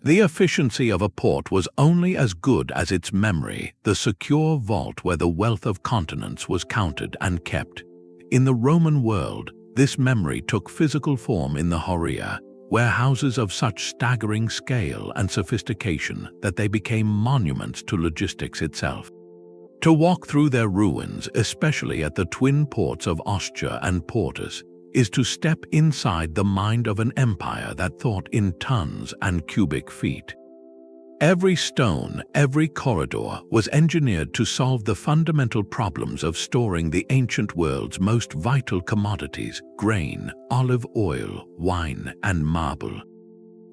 The efficiency of a port was only as good as its memory, the secure vault where the wealth of continents was counted and kept. In the Roman world, this memory took physical form in the Horrea, warehouses of such staggering scale and sophistication that they became monuments to logistics itself. To walk through their ruins, especially at the twin ports of Ostia and Portus, is to step inside the mind of an empire that thought in tons and cubic feet. Every stone, every corridor was engineered to solve the fundamental problems of storing the ancient world's most vital commodities: grain, olive oil, wine, and marble.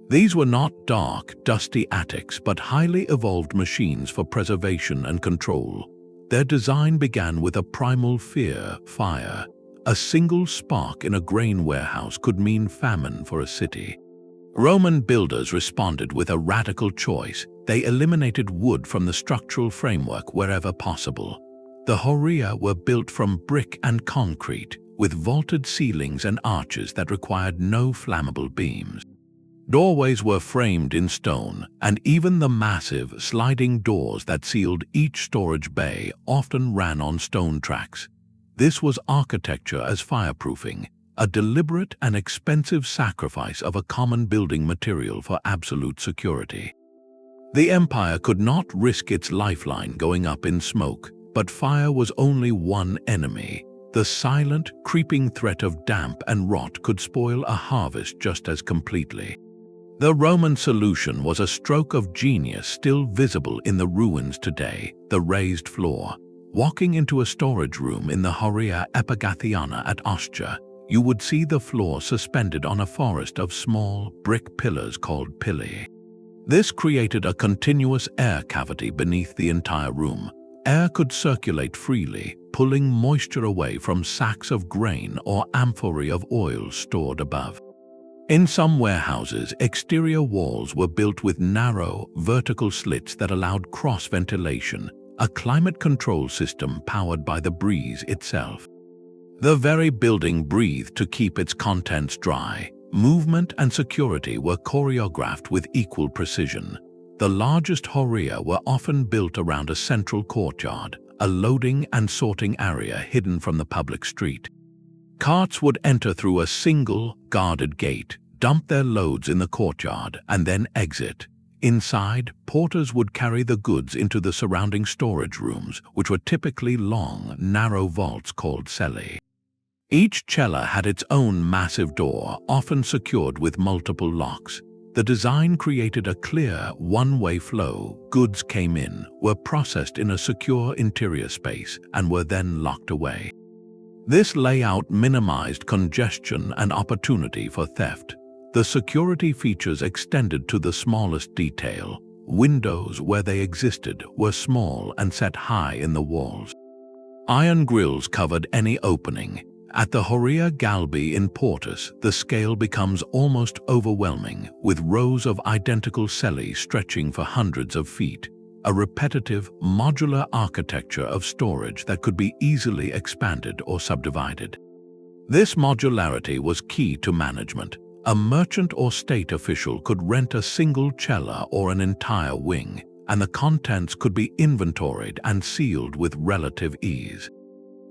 These were not dark, dusty attics but highly evolved machines for preservation and control. Their design began with a primal fear: fire. A single spark in a grain warehouse could mean famine for a city. Roman builders responded with a radical choice. They eliminated wood from the structural framework wherever possible. The Horrea were built from brick and concrete, with vaulted ceilings and arches that required no flammable beams. Doorways were framed in stone, and even the massive, sliding doors that sealed each storage bay often ran on stone tracks. This was architecture as fireproofing, a deliberate and expensive sacrifice of a common building material for absolute security. The empire could not risk its lifeline going up in smoke, but fire was only one enemy. The silent, creeping threat of damp and rot could spoil a harvest just as completely. The Roman solution was a stroke of genius still visible in the ruins today: the raised floor. Walking into a storage room in the Horrea Epigathiana at Ostia, you would see the floor suspended on a forest of small, brick pillars called pili. This created a continuous air cavity beneath the entire room. Air could circulate freely, pulling moisture away from sacks of grain or amphorae of oil stored above. In some warehouses, exterior walls were built with narrow, vertical slits that allowed cross-ventilation, a climate control system powered by the breeze itself. The very building breathed to keep its contents dry. Movement and security were choreographed with equal precision. The largest Horrea were often built around a central courtyard, a loading and sorting area hidden from the public street. Carts would enter through a single, guarded gate, dump their loads in the courtyard, and then exit. Inside, porters would carry the goods into the surrounding storage rooms, which were typically long, narrow vaults called cella. Each cella had its own massive door, often secured with multiple locks. The design created a clear, one-way flow. Goods came in, were processed in a secure interior space, and were then locked away. This layout minimized congestion and opportunity for theft. The security features extended to the smallest detail. Windows, where they existed, were small and set high in the walls. Iron grills covered any opening. At the Horrea Galbi in Portus, the scale becomes almost overwhelming, with rows of identical celli stretching for hundreds of feet. A repetitive, modular architecture of storage that could be easily expanded or subdivided. This modularity was key to management. A merchant or state official could rent a single cella or an entire wing, and the contents could be inventoried and sealed with relative ease.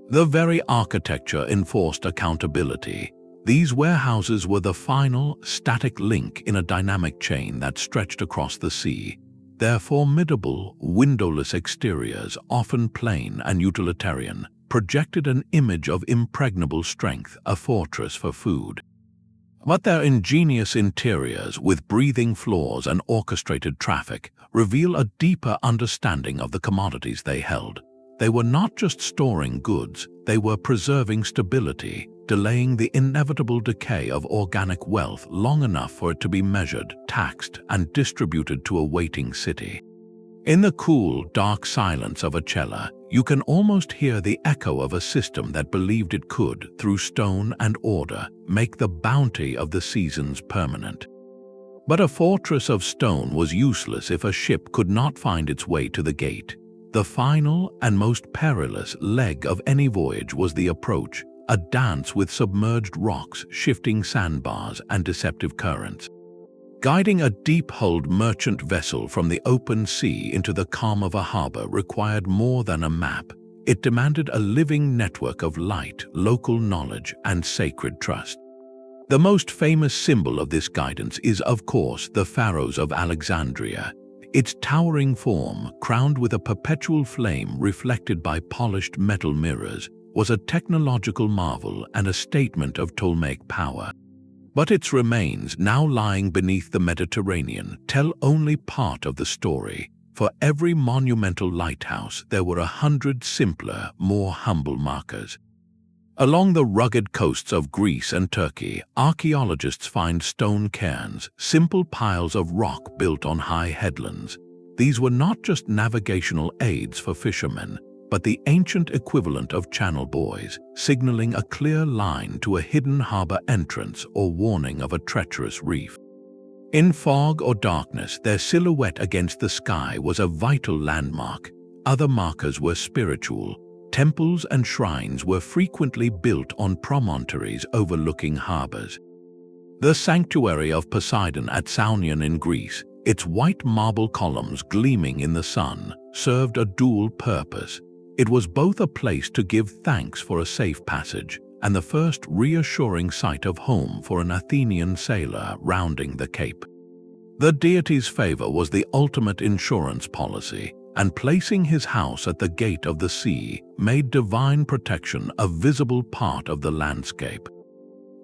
The very architecture enforced accountability. These warehouses were the final, static link in a dynamic chain that stretched across the sea. Their formidable, windowless exteriors, often plain and utilitarian, projected an image of impregnable strength, a fortress for food. But their ingenious interiors, with breathing floors and orchestrated traffic, reveal a deeper understanding of the commodities they held. They were not just storing goods, they were preserving stability, delaying the inevitable decay of organic wealth long enough for it to be measured, taxed, and distributed to a waiting city. In the cool, dark silence of a cella, you can almost hear the echo of a system that believed it could, through stone and order, make the bounty of the seasons permanent. But a fortress of stone was useless if a ship could not find its way to the gate. The final and most perilous leg of any voyage was the approach, a dance with submerged rocks, shifting sandbars, and deceptive currents. Guiding a deep-hulled merchant vessel from the open sea into the calm of a harbor required more than a map. It demanded a living network of light, local knowledge, and sacred trust. The most famous symbol of this guidance is, of course, the Pharos of Alexandria. Its towering form, crowned with a perpetual flame reflected by polished metal mirrors, was a technological marvel and a statement of Ptolemaic power. But its remains, now lying beneath the Mediterranean, tell only part of the story. For every monumental lighthouse, there were 100 simpler, more humble markers. Along the rugged coasts of Greece and Turkey, archaeologists find stone cairns, simple piles of rock built on high headlands. These were not just navigational aids for fishermen, but the ancient equivalent of channel buoys, signaling a clear line to a hidden harbor entrance or warning of a treacherous reef. In fog or darkness, their silhouette against the sky was a vital landmark. Other markers were spiritual. Temples and shrines were frequently built on promontories overlooking harbors. The sanctuary of Poseidon at Saunion in Greece, its white marble columns gleaming in the sun, served a dual purpose. It was both a place to give thanks for a safe passage and the first reassuring sight of home for an Athenian sailor rounding the Cape. The deity's favor was the ultimate insurance policy, and placing his house at the gate of the sea made divine protection a visible part of the landscape.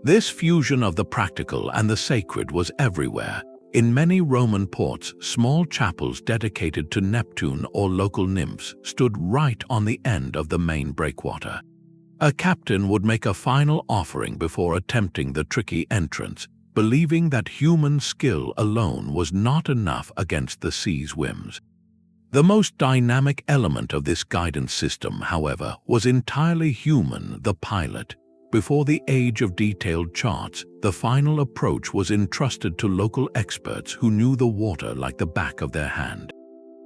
This fusion of the practical and the sacred was everywhere. In many Roman ports, small chapels dedicated to Neptune or local nymphs stood right on the end of the main breakwater. A captain would make a final offering before attempting the tricky entrance, believing that human skill alone was not enough against the sea's whims. The most dynamic element of this guidance system, however, was entirely human: the pilot. Before the age of detailed charts, the final approach was entrusted to local experts who knew the water like the back of their hand.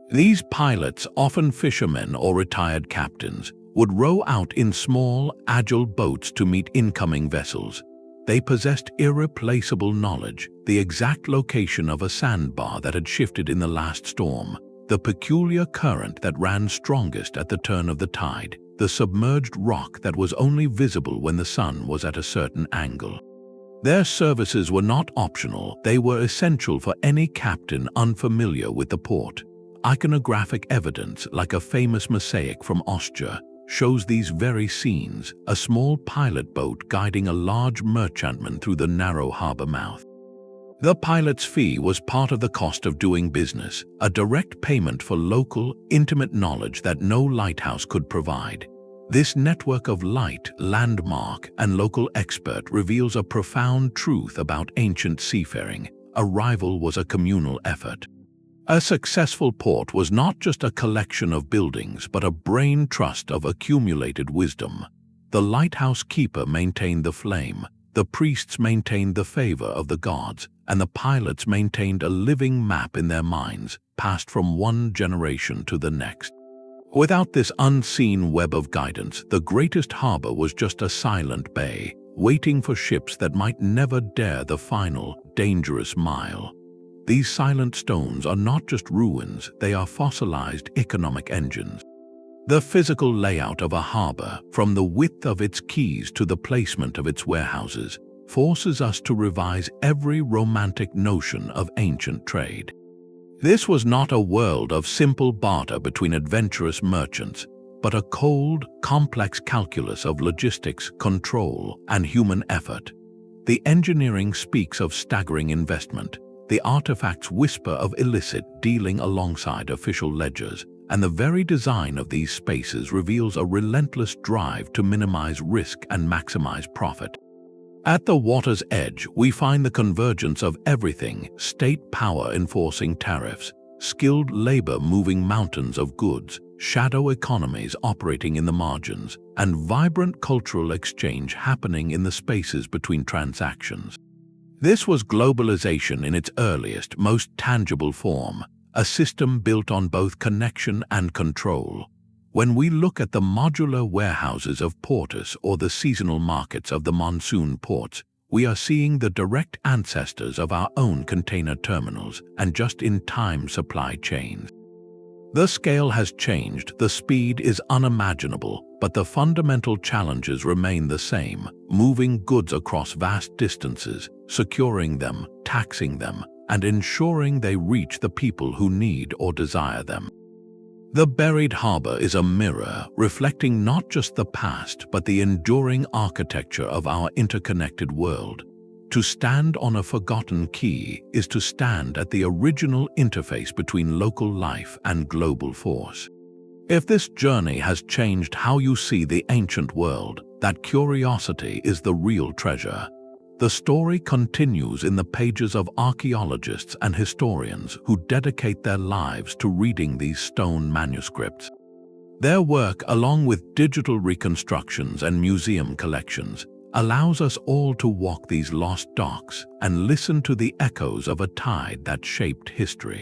These pilots, often fishermen or retired captains, would row out in small, agile boats to meet incoming vessels. They possessed irreplaceable knowledge, the exact location of a sandbar that had shifted in the last storm, the peculiar current that ran strongest at the turn of the tide, the submerged rock that was only visible when the sun was at a certain angle. Their services were not optional, they were essential for any captain unfamiliar with the port. Iconographic evidence, like a famous mosaic from Ostia, shows these very scenes, a small pilot boat guiding a large merchantman through the narrow harbor mouth. The pilot's fee was part of the cost of doing business, a direct payment for local, intimate knowledge that no lighthouse could provide. This network of light, landmark, and local expert reveals a profound truth about ancient seafaring. Arrival was a communal effort. A successful port was not just a collection of buildings, but a brain trust of accumulated wisdom. The lighthouse keeper maintained the flame, the priests maintained the favor of the gods, and the pilots maintained a living map in their minds, passed from one generation to the next. Without this unseen web of guidance, the greatest harbor was just a silent bay, waiting for ships that might never dare the final, dangerous mile. These silent stones are not just ruins, they are fossilized economic engines. The physical layout of a harbor, from the width of its quays to the placement of its warehouses, forces us to revise every romantic notion of ancient trade. This was not a world of simple barter between adventurous merchants, but a cold, complex calculus of logistics, control, and human effort. The engineering speaks of staggering investment, the artifacts whisper of illicit dealing alongside official ledgers, and the very design of these spaces reveals a relentless drive to minimize risk and maximize profit. At the water's edge, we find the convergence of everything: state power enforcing tariffs, skilled labor moving mountains of goods, shadow economies operating in the margins, and vibrant cultural exchange happening in the spaces between transactions. This was globalization in its earliest, most tangible form, a system built on both connection and control. When we look at the modular warehouses of Portus or the seasonal markets of the Monsoon ports, we are seeing the direct ancestors of our own container terminals and just-in-time supply chains. The scale has changed, the speed is unimaginable, but the fundamental challenges remain the same: moving goods across vast distances, securing them, taxing them, and ensuring they reach the people who need or desire them. The buried harbor is a mirror, reflecting not just the past but the enduring architecture of our interconnected world. To stand on a forgotten quay is to stand at the original interface between local life and global force. If this journey has changed how you see the ancient world, that curiosity is the real treasure. The story continues in the pages of archaeologists and historians who dedicate their lives to reading these stone manuscripts. Their work, along with digital reconstructions and museum collections, allows us all to walk these lost docks and listen to the echoes of a tide that shaped history.